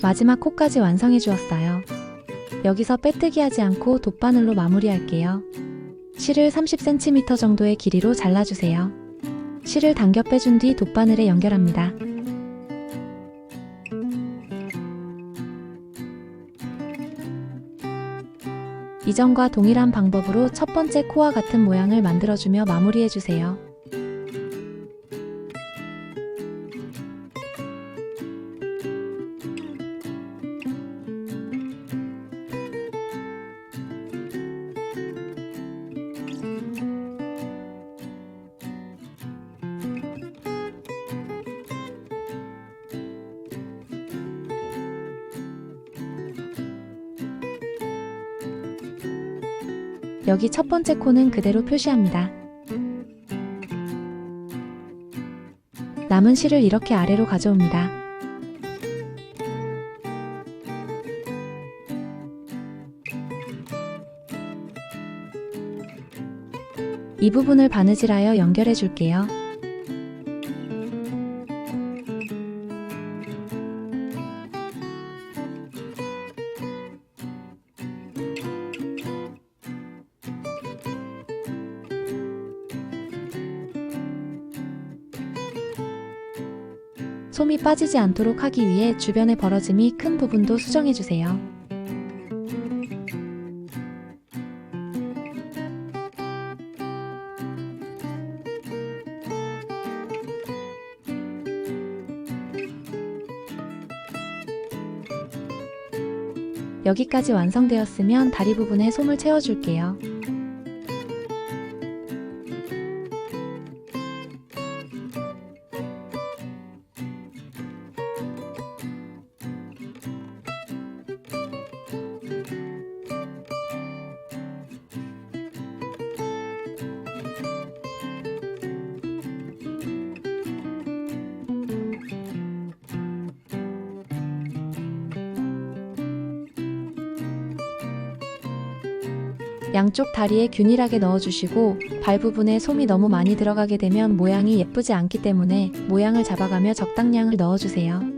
S1: 마지막 코까지 완성해 주었어요. 여기서 빼뜨기 하지 않고 돗바늘로 마무리할게요. 실을 30cm 정도의 길이로 잘라주세요. 실을 당겨 빼준 뒤 돗바늘에 연결합니다. 이전과 동일한 방법으로 첫 번째 코와 같은 모양을 만들어주며 마무리해주세요. 여기 첫 번째 코는 그대로 표시합니다. 남은 실을 이렇게 아래로 가져옵니다. 이 부분을 바느질하여 연결해 줄게요. 솜이 빠지지 않도록 하기 위해 주변에 벌어짐이 큰 부분도 수정해주세요. 여기까지 완성되었으면 다리 부분에 솜을 채워줄게요. 양쪽 다리에 균일하게 넣어주시고 발 부분에 솜이 너무 많이 들어가게 되면 모양이 예쁘지 않기 때문에 모양을 잡아가며 적당량을 넣어주세요.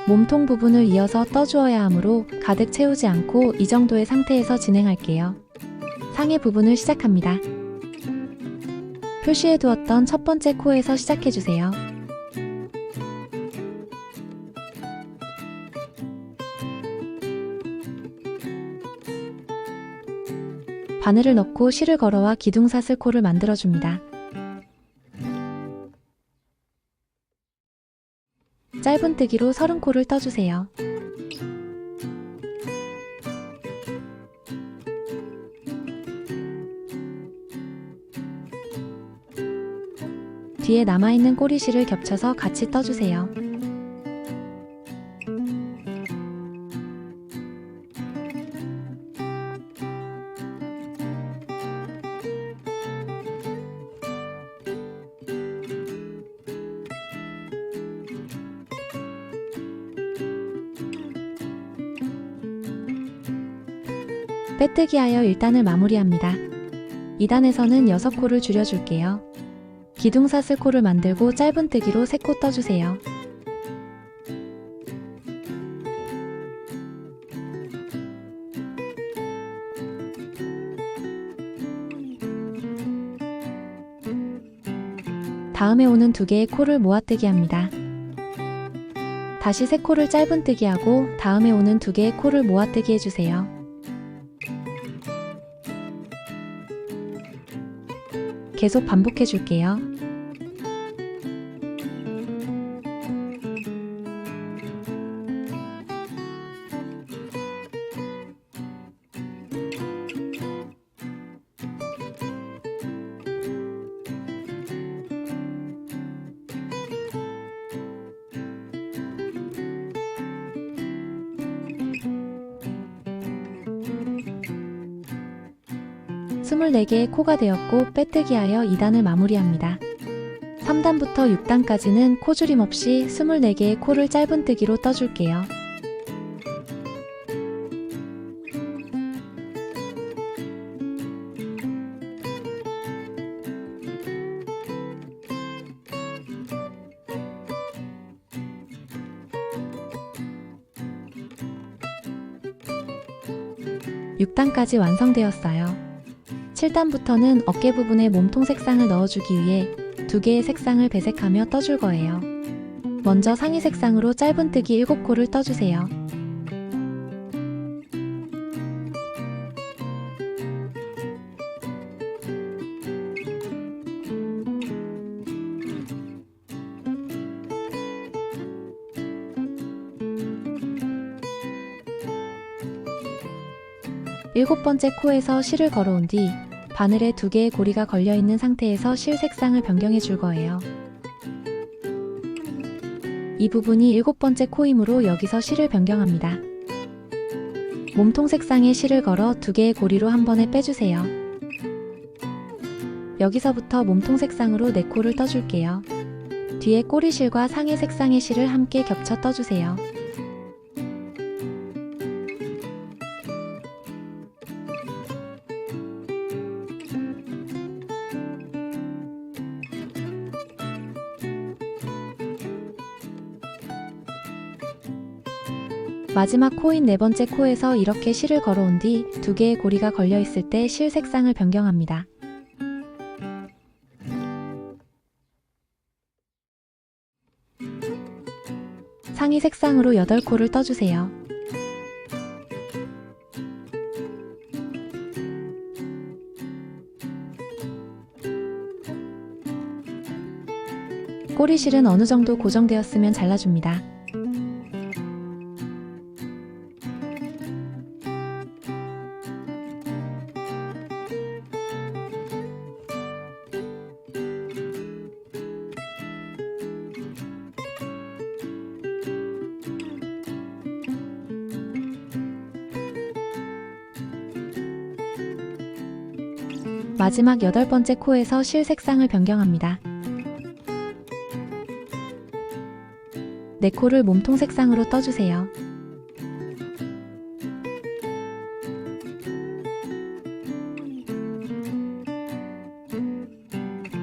S1: 몸통 부분을 이어서 떠주어야 하므로 가득 채우지 않고 이 정도의 상태에서 진행할게요. 상의 부분을 시작합니다. 표시해 두었던 첫 번째 코에서 시작해주세요. 바늘을 넣고 실을 걸어와 기둥사슬 코를 만들어줍니다. 짧은뜨기로 30코를 떠주세요. 뒤에 남아있는 꼬리실을 겹쳐서 같이 떠주세요. 빼뜨기하여 1단을 마무리합니다. 2단에서는 6코를 줄여줄게요. 기둥사슬 코를 만들고 짧은뜨기로 3코 떠주세요. 다음에 오는 2개의 코를 모아뜨기 합니다. 다시 3코를 짧은뜨기 하고 다음에 오는 2개의 코를 모아뜨기 해주세요. 계속 반복해 줄게요. 스물네 개의 코가 되었고 빼뜨기하여 2단을 마무리합니다. 3단부터 6단까지는 코줄임 없이 24개의 코를 짧은뜨기로 떠줄게요. (6단까지) 완성되었어요. 7단부터는 어깨 부분에 몸통 색상을 넣어주기 위해 2개의 색상을 배색하며 떠줄 거예요. 먼저 상의 색상으로 짧은뜨기 7코를 떠주세요. 일곱 번째 코에서 실을 걸어온 뒤 바늘에 2개의 고리가 걸려있는 상태에서 실 색상을 변경해 줄 거예요. 이 부분이 7번째 코이므로 여기서 실을 변경합니다. 몸통 색상에 실을 걸어 2개의 고리로 한 번에 빼주세요. 여기서부터 몸통 색상으로 4코를 떠줄게요. 뒤에 꼬리실과 상의 색상의 실을 함께 겹쳐 떠주세요. 마지막 코인 4번째 코에서 이렇게 실을 걸어온 뒤 2개의 고리가 걸려 있을 때 실 색상을 변경합니다. 상의 색상으로 8코를 떠주세요. 꼬리실은 어느 정도 고정되었으면 잘라줍니다. 마지막 8번째 코에서 실 색상을 변경합니다. 4코를 몸통 색상으로 떠주세요.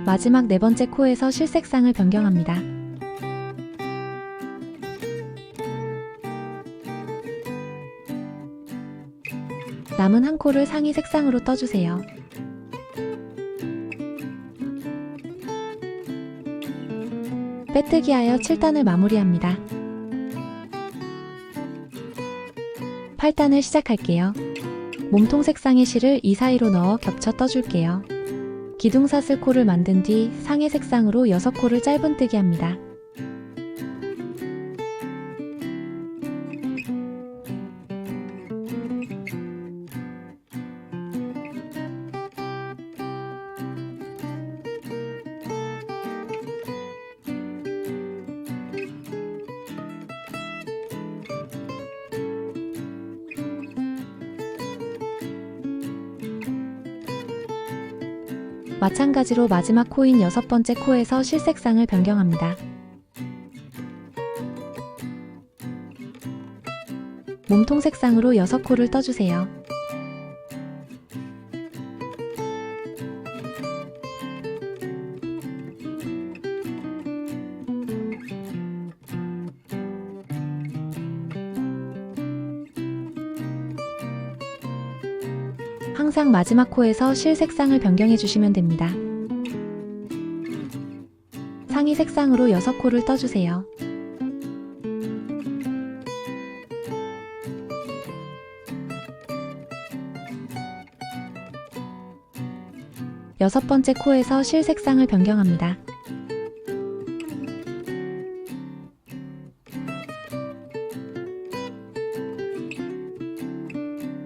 S1: 마지막 4번째 코에서 실 색상을 변경합니다. 남은 한 코를 상의 색상으로 떠주세요. 빼뜨기하여 7단을 마무리합니다. 8단을 시작할게요. 몸통 색상의 실을 이 사이로 넣어 겹쳐 떠줄게요. 기둥사슬 코를 만든 뒤 상의 색상으로 6코를 짧은뜨기 합니다. 마찬가지로 마지막 코인 6번째 코에서 실 색상을 변경합니다. 몸통 색상으로 6코를 떠주세요. 항상 마지막 코에서 실 색상을 변경해 주시면 됩니다. 상의 색상으로 6코를 떠주세요. 6번째 코에서 실 색상을 변경합니다.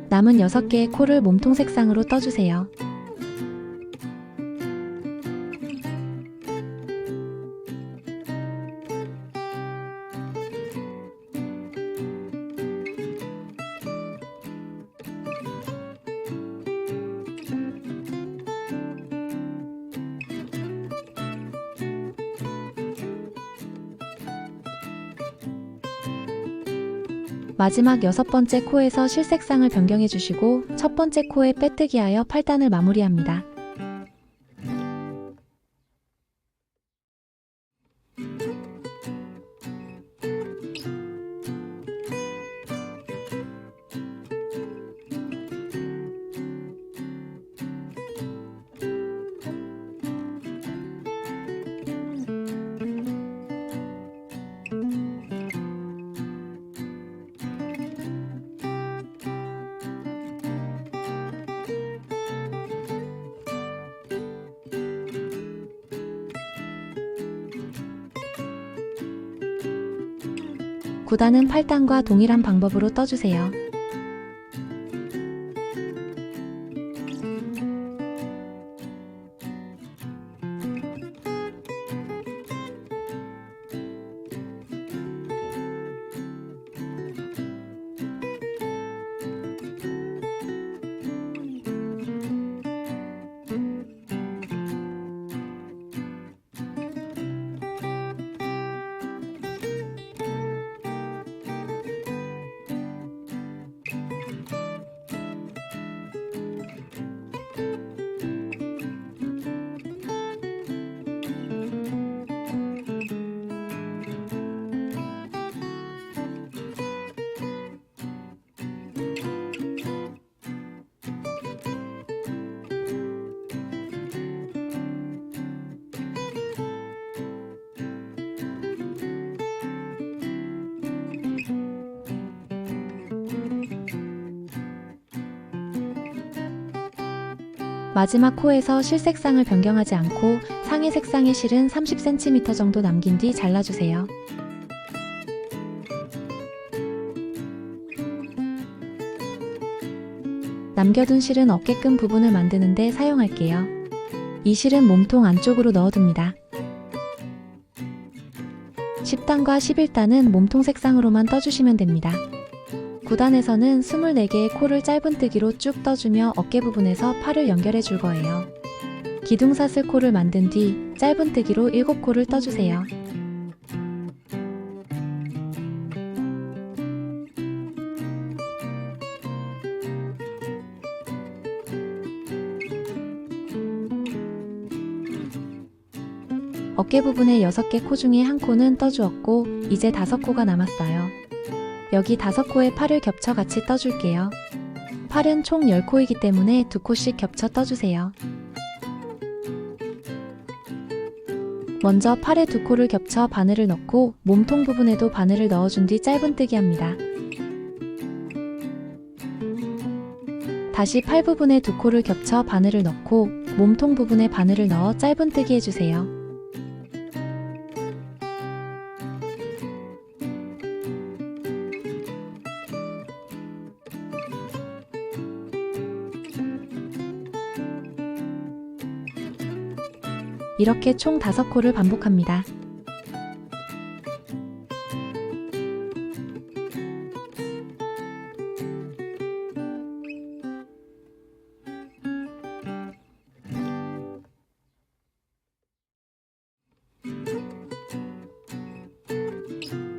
S1: 남은 6개의 코를 몸통 색상으로 떠주세요. 마지막 6번째 코에서 실 색상을 변경해 주시고 첫 번째 코에 빼뜨기하여 8단을 마무리합니다. 구단은 8단과 동일한 방법으로 떠주세요. 마지막 코에서 실 색상을 변경하지 않고 상의 색상의 실은 30cm 정도 남긴 뒤 잘라주세요. 남겨둔 실은 어깨끈 부분을 만드는 데 사용할게요. 이 실은 몸통 안쪽으로 넣어둡니다. 10단과 11단은 몸통 색상으로만 떠주시면 됩니다. 9단에서는 24개의 코를 짧은뜨기로 쭉 떠주며 어깨 부분에서 팔을 연결해 줄 거예요. 기둥사슬 코를 만든 뒤 짧은뜨기로 7코를 떠주세요. 어깨 부분의 6개 코 중에 한 코는 떠주었고 이제 5코가 남았어요. 여기 5코에 팔을 겹쳐 같이 떠줄게요. 팔은 총 10코이기 때문에 2코씩 겹쳐 떠주세요. 먼저 팔에 2코를 겹쳐 바늘을 넣고 몸통 부분에도 바늘을 넣어준 뒤 짧은뜨기 합니다. 다시 팔 부분에 2코를 겹쳐 바늘을 넣고 몸통 부분에 바늘을 넣어 짧은뜨기 해주세요. 이렇게 총 5코를 반복합니다.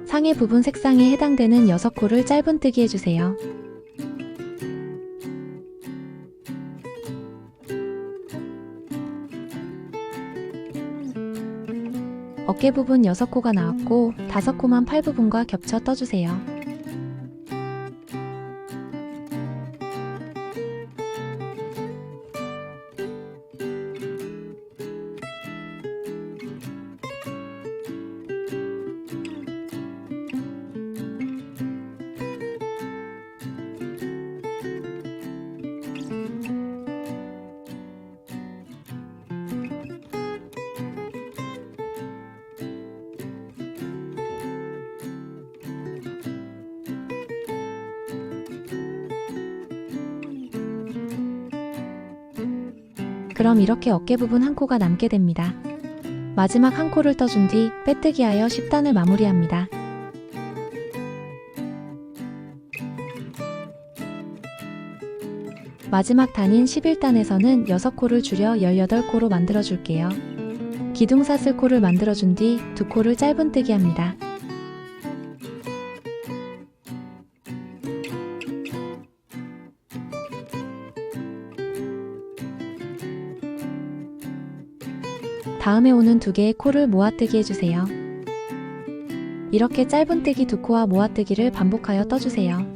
S1: 상의 부분 색상에 해당되는 6코를 짧은뜨기 해주세요. 어깨 부분 6코가 나왔고 5코만 팔 부분과 겹쳐 떠주세요. 그럼 이렇게 어깨 부분 한 코가 남게 됩니다. 마지막 한 코를 떠준 뒤 빼뜨기하여 10단을 마무리합니다. 마지막 단인 11단에서는 6코를 줄여 18코로 만들어줄게요. 기둥사슬 코를 만들어준 뒤 2코를 짧은뜨기 합니다. 다음에 오는 2개의 코를 모아뜨기 해주세요. 이렇게 짧은뜨기 2코와 모아뜨기를 반복하여 떠주세요.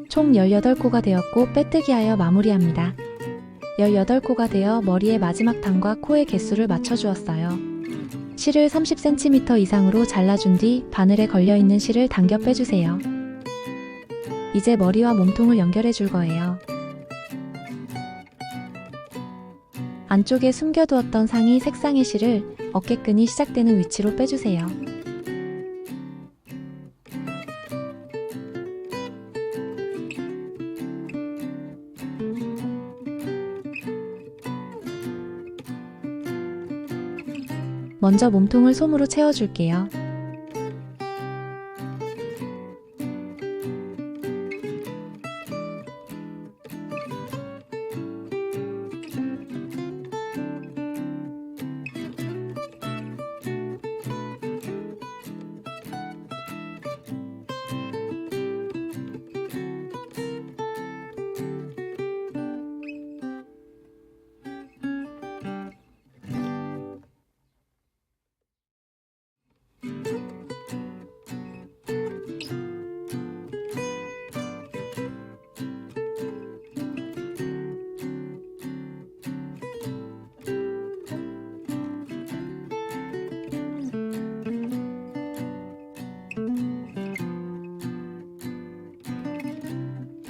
S1: 총 18코가 되었고 빼뜨기하여 마무리합니다. 18코가 되어 머리의 마지막 단과 코의 개수를 맞춰주었어요. 실을 30cm 이상으로 잘라준 뒤 바늘에 걸려있는 실을 당겨 빼주세요. 이제 머리와 몸통을 연결해 줄 거예요. 안쪽에 숨겨두었던 상의 색상의 실을 어깨끈이 시작되는 위치로 빼주세요. 먼저 몸통을 솜으로 채워줄게요.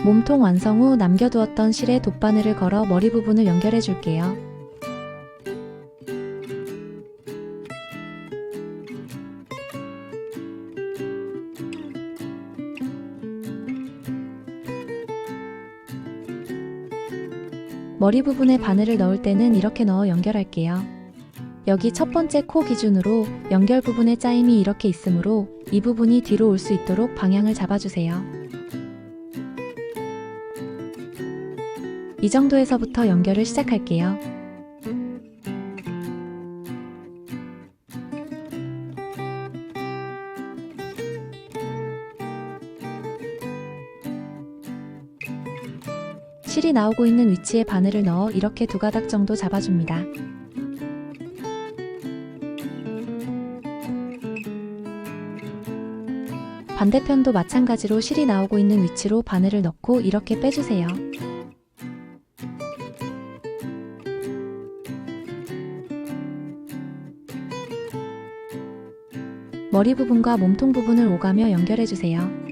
S1: 몸통 완성 후 남겨두었던 실에 돗바늘을 걸어 머리 부분을 연결해 줄게요. 머리 부분에 바늘을 넣을 때는 이렇게 넣어 연결할게요. 여기 첫 번째 코 기준으로 연결 부분의 짜임이 이렇게 있으므로 이 부분이 뒤로 올 수 있도록 방향을 잡아주세요. 이 정도에서부터 연결을 시작할게요. 실이 나오고 있는 위치에 바늘을 넣어 이렇게 2가닥 정도 잡아줍니다. 반대편도 마찬가지로 실이 나오고 있는 위치로 바늘을 넣고 이렇게 빼주세요. 머리 부분과 몸통 부분을 오가며 연결해주세요.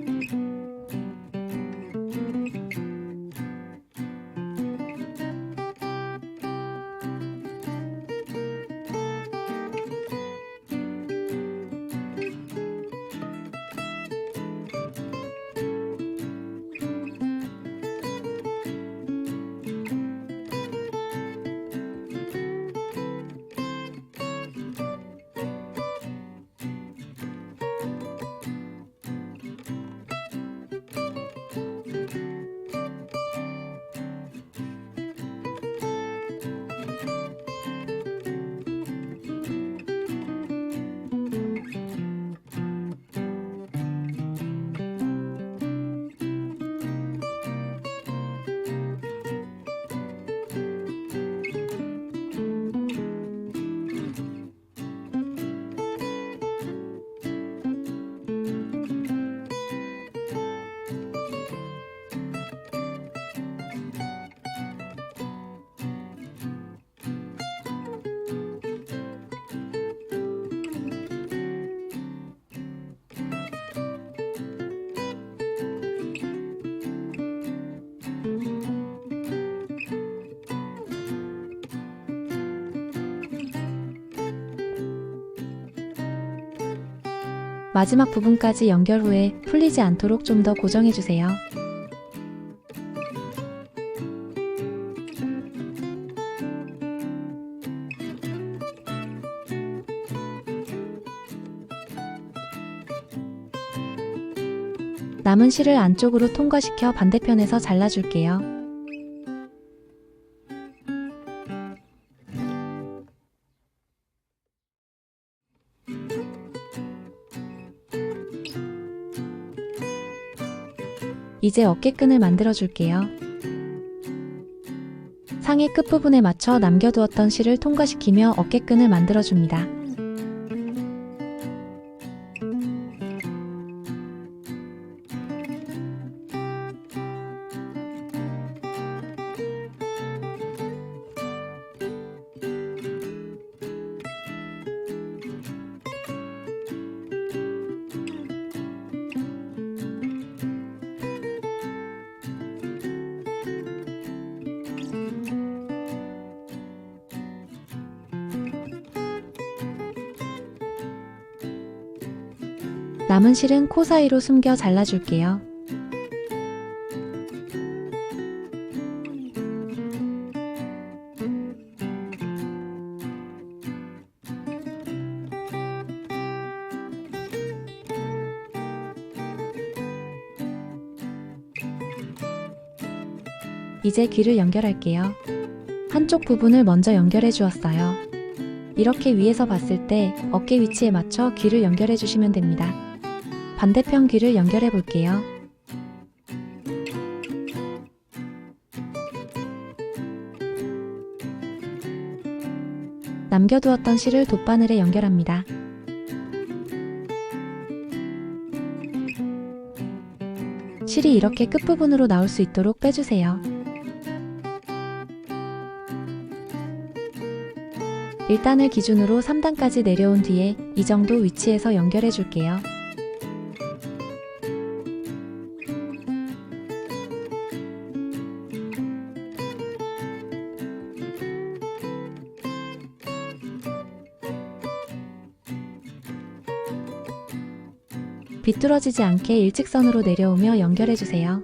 S1: 마지막 부분까지 연결 후에 풀리지 않도록 좀 더 고정해주세요. 남은 실을 안쪽으로 통과시켜 반대편에서 잘라줄게요. 이제 어깨끈을 만들어줄게요. 상의 끝부분에 맞춰 남겨두었던 실을 통과시키며 어깨끈을 만들어줍니다. 남은 실은 코 사이로 숨겨 잘라줄게요. 이제 귀를 연결할게요. 한쪽 부분을 먼저 연결해 주었어요. 이렇게 위에서 봤을 때 어깨 위치에 맞춰 귀를 연결해 주시면 됩니다. 반대편 귀를 연결해 볼게요. 남겨두었던 실을 돗바늘에 연결합니다. 실이 이렇게 끝부분으로 나올 수 있도록 빼주세요. 일단을 기준으로 3단까지 내려온 뒤에 이 정도 위치에서 연결해 줄게요. 비뚤어지지 않게 일직선으로 내려오며 연결해 주세요.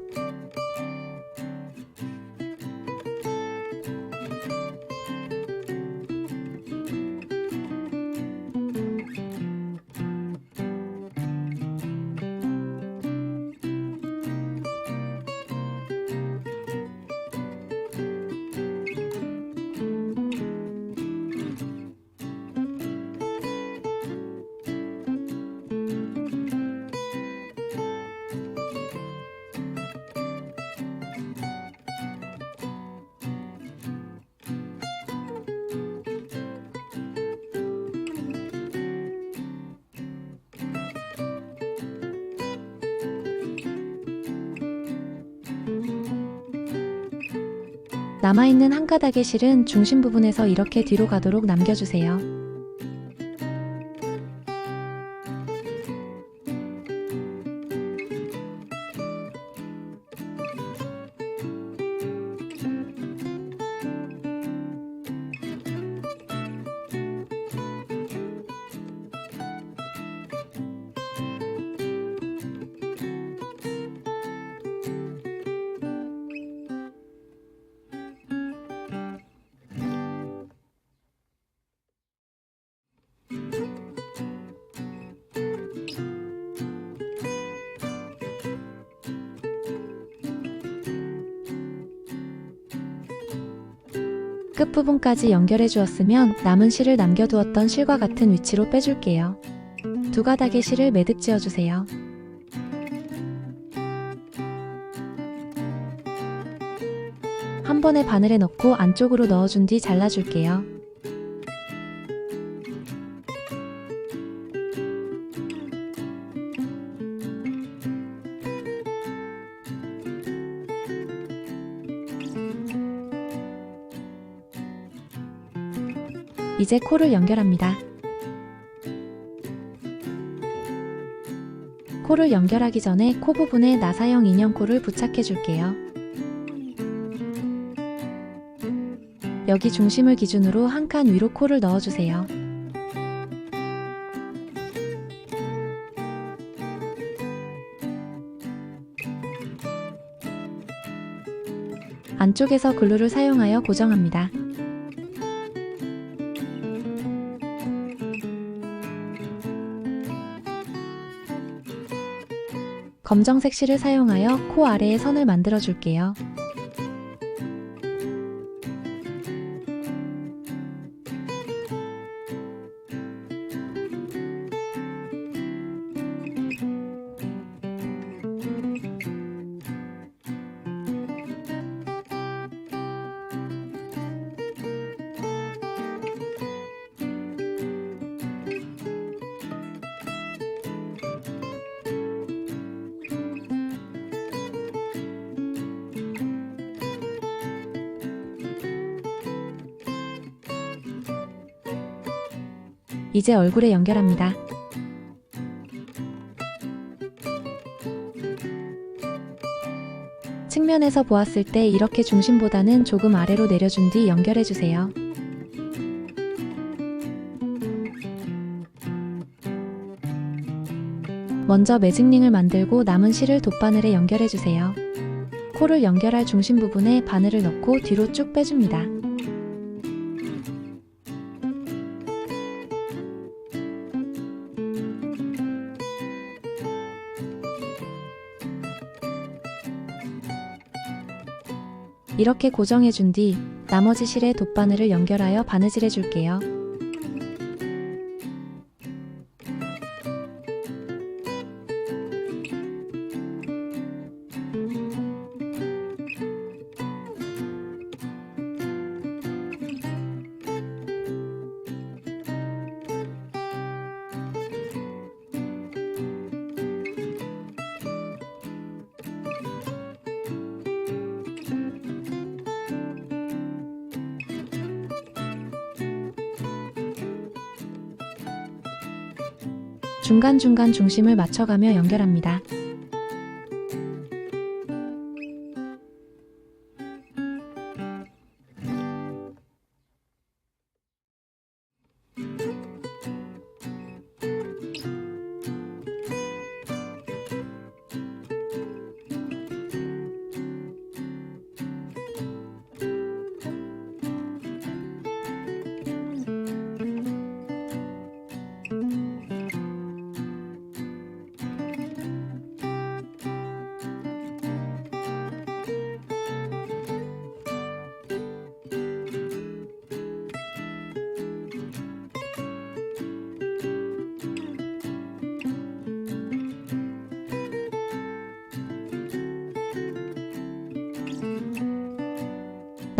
S1: 남아있는 한 가닥의 실은 중심 부분에서 이렇게 뒤로 가도록 남겨주세요. 끝부분까지 연결해 주었으면 남은 실을 남겨두었던 실과 같은 위치로 빼줄게요. 두 가닥의 실을 매듭 지어주세요. 한 번에 바늘에 넣고 안쪽으로 넣어준 뒤 잘라줄게요. 이제 코를 연결합니다. 코를 연결하기 전에 코 부분에 나사형 인형코를 부착해 줄게요. 여기 중심을 기준으로 한 칸 위로 코를 넣어주세요. 안쪽에서 글루를 사용하여 고정합니다. 검정색 실을 사용하여 코 아래에 선을 만들어 줄게요. 이제 얼굴에 연결합니다. 측면에서 보았을 때 이렇게 중심보다는 조금 아래로 내려준 뒤 연결해주세요. 먼저 매직링을 만들고 남은 실을 돗바늘에 연결해주세요. 코를 연결할 중심 부분에 바늘을 넣고 뒤로 쭉 빼줍니다. 이렇게 고정해준 뒤 나머지 실에 돗바늘을 연결하여 바느질 해줄게요. 중간중간 중심을 맞춰가며 연결합니다.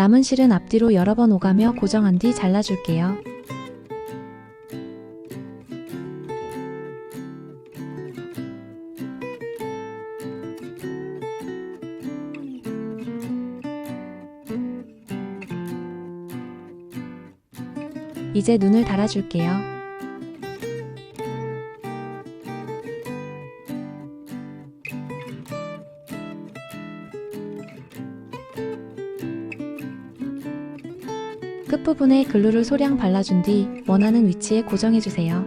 S1: 남은 실은 앞뒤로 여러 번 오가며 고정한 뒤 잘라줄게요. 이제 눈을 달아줄게요. 끝부분에 글루를 소량 발라준 뒤 원하는 위치에 고정해주세요.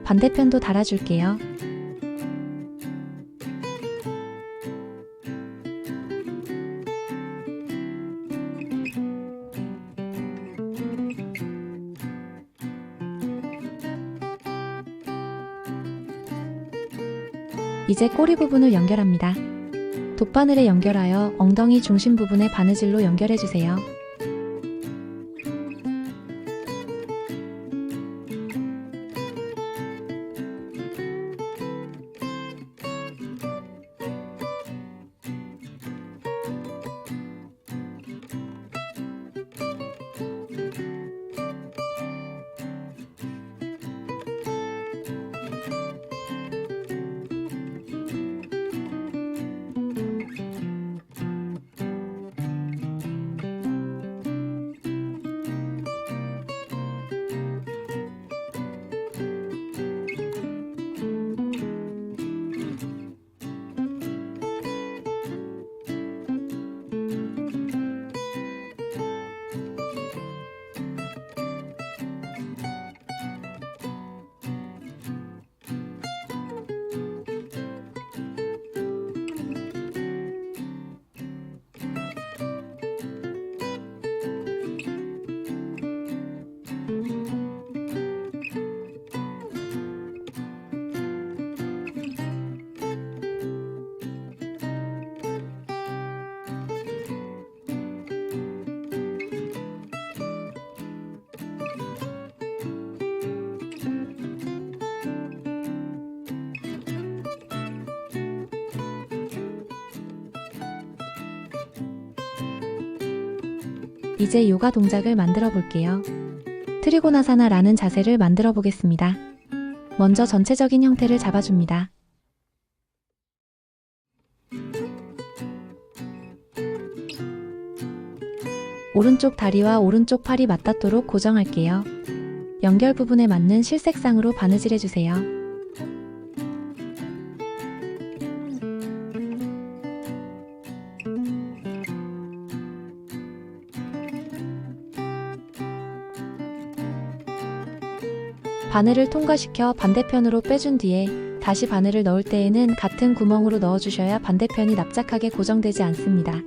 S1: 반대편도 달아줄게요. 이제 꼬리 부분을 연결합니다. 돗바늘에 연결하여 엉덩이 중심 부분에 바느질로 연결해주세요. 이제 요가 동작을 만들어 볼게요. 트리고나사나라는 자세를 만들어 보겠습니다. 먼저 전체적인 형태를 잡아줍니다. 오른쪽 다리와 오른쪽 팔이 맞닿도록 고정할게요. 연결 부분에 맞는 실색상으로 바느질 해주세요. 바늘을 통과시켜 반대편으로 빼준 뒤에 다시 바늘을 넣을 때에는 같은 구멍으로 넣어주셔야 반대편이 납작하게 고정되지 않습니다.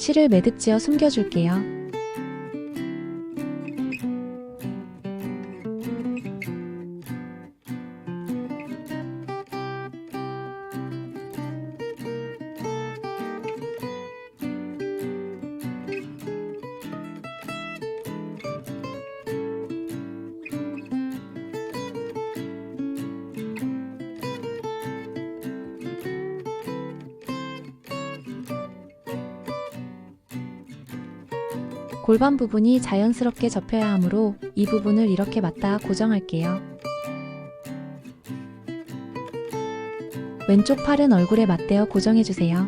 S1: 실을 매듭지어 숨겨줄게요. 골반 부분이 자연스럽게 접혀야 하므로 이 부분을 이렇게 맞닿아 고정할게요. 왼쪽 팔은 얼굴에 맞대어 고정해주세요.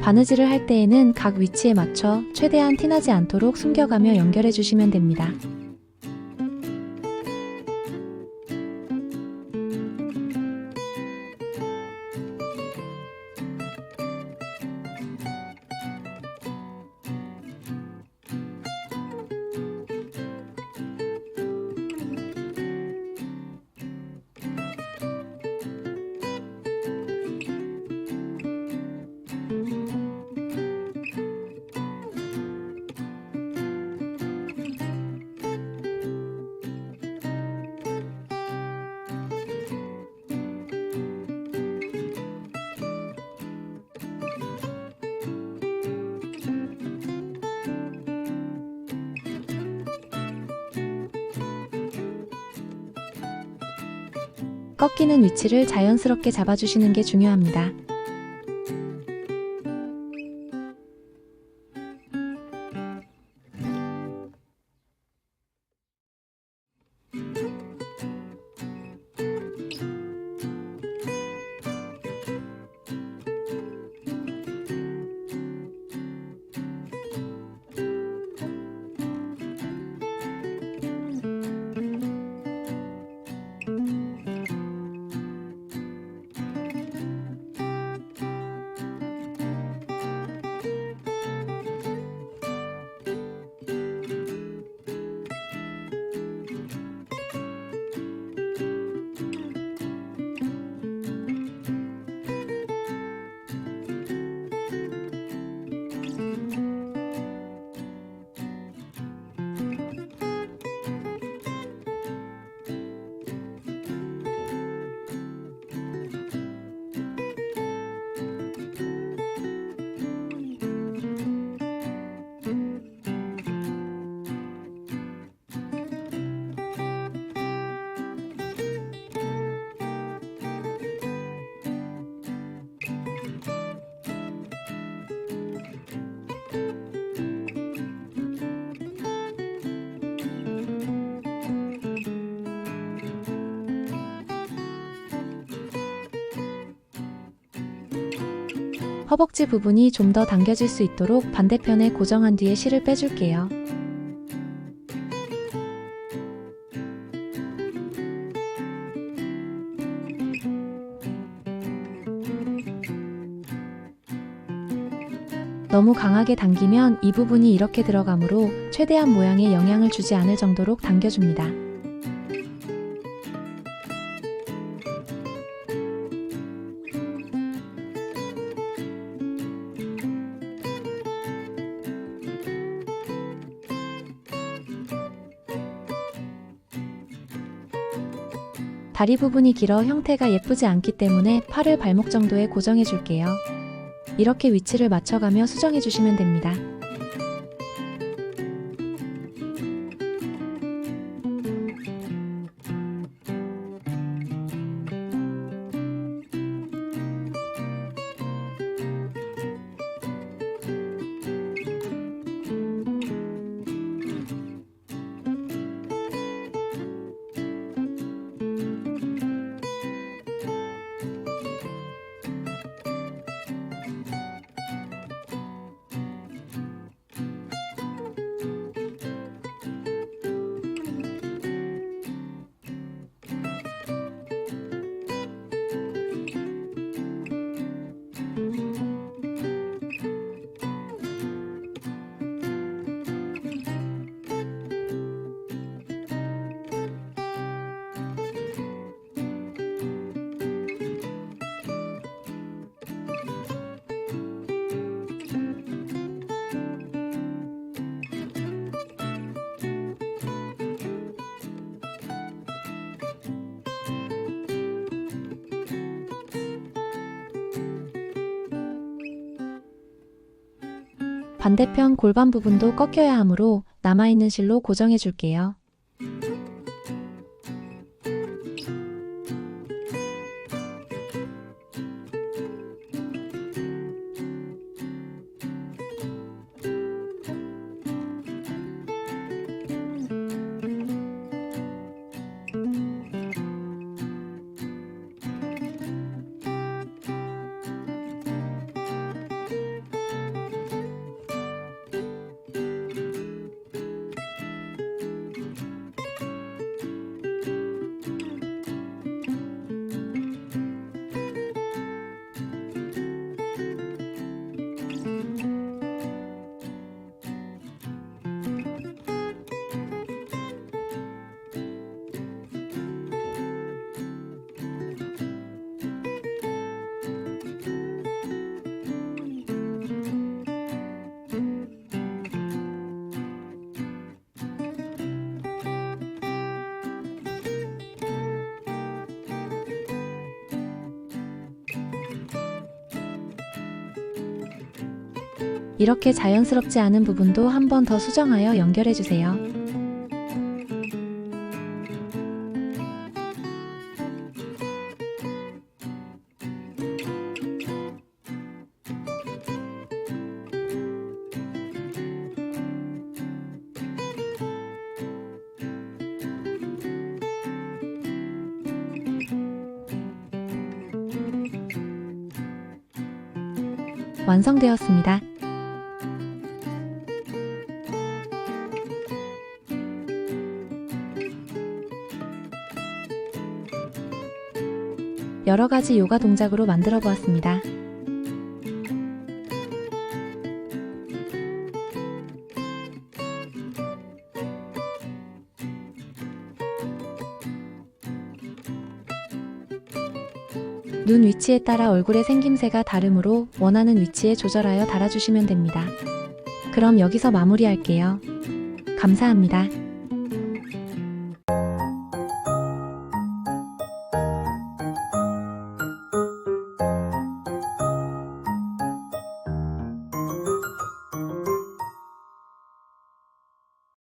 S1: 바느질을 할 때에는 각 위치에 맞춰 최대한 티나지 않도록 숨겨가며 연결해주시면 됩니다. 꺾이는 위치를 자연스럽게 잡아주시는 게 중요합니다. 허벅지 부분이 좀 더 당겨질 수 있도록 반대편에 고정한 뒤에 실을 빼줄게요. 너무 강하게 당기면 이 부분이 이렇게 들어가므로 최대한 모양에 영향을 주지 않을 정도로 당겨줍니다. 다리 부분이 길어 형태가 예쁘지 않기 때문에 팔을 발목 정도에 고정해 줄게요. 이렇게 위치를 맞춰가며 수정해 주시면 됩니다. 반대편 골반 부분도 꺾여야 하므로 남아있는 실로 고정해 줄게요. 이렇게 자연스럽지 않은 부분도 한 번 더 수정하여 연결해 주세요. 완성되었습니다. 여러 가지 요가 동작으로 만들어 보았습니다. 눈 위치에 따라 얼굴의 생김새가 다르므로 원하는 위치에 조절하여 달아주시면 됩니다. 그럼 여기서 마무리할게요. 감사합니다.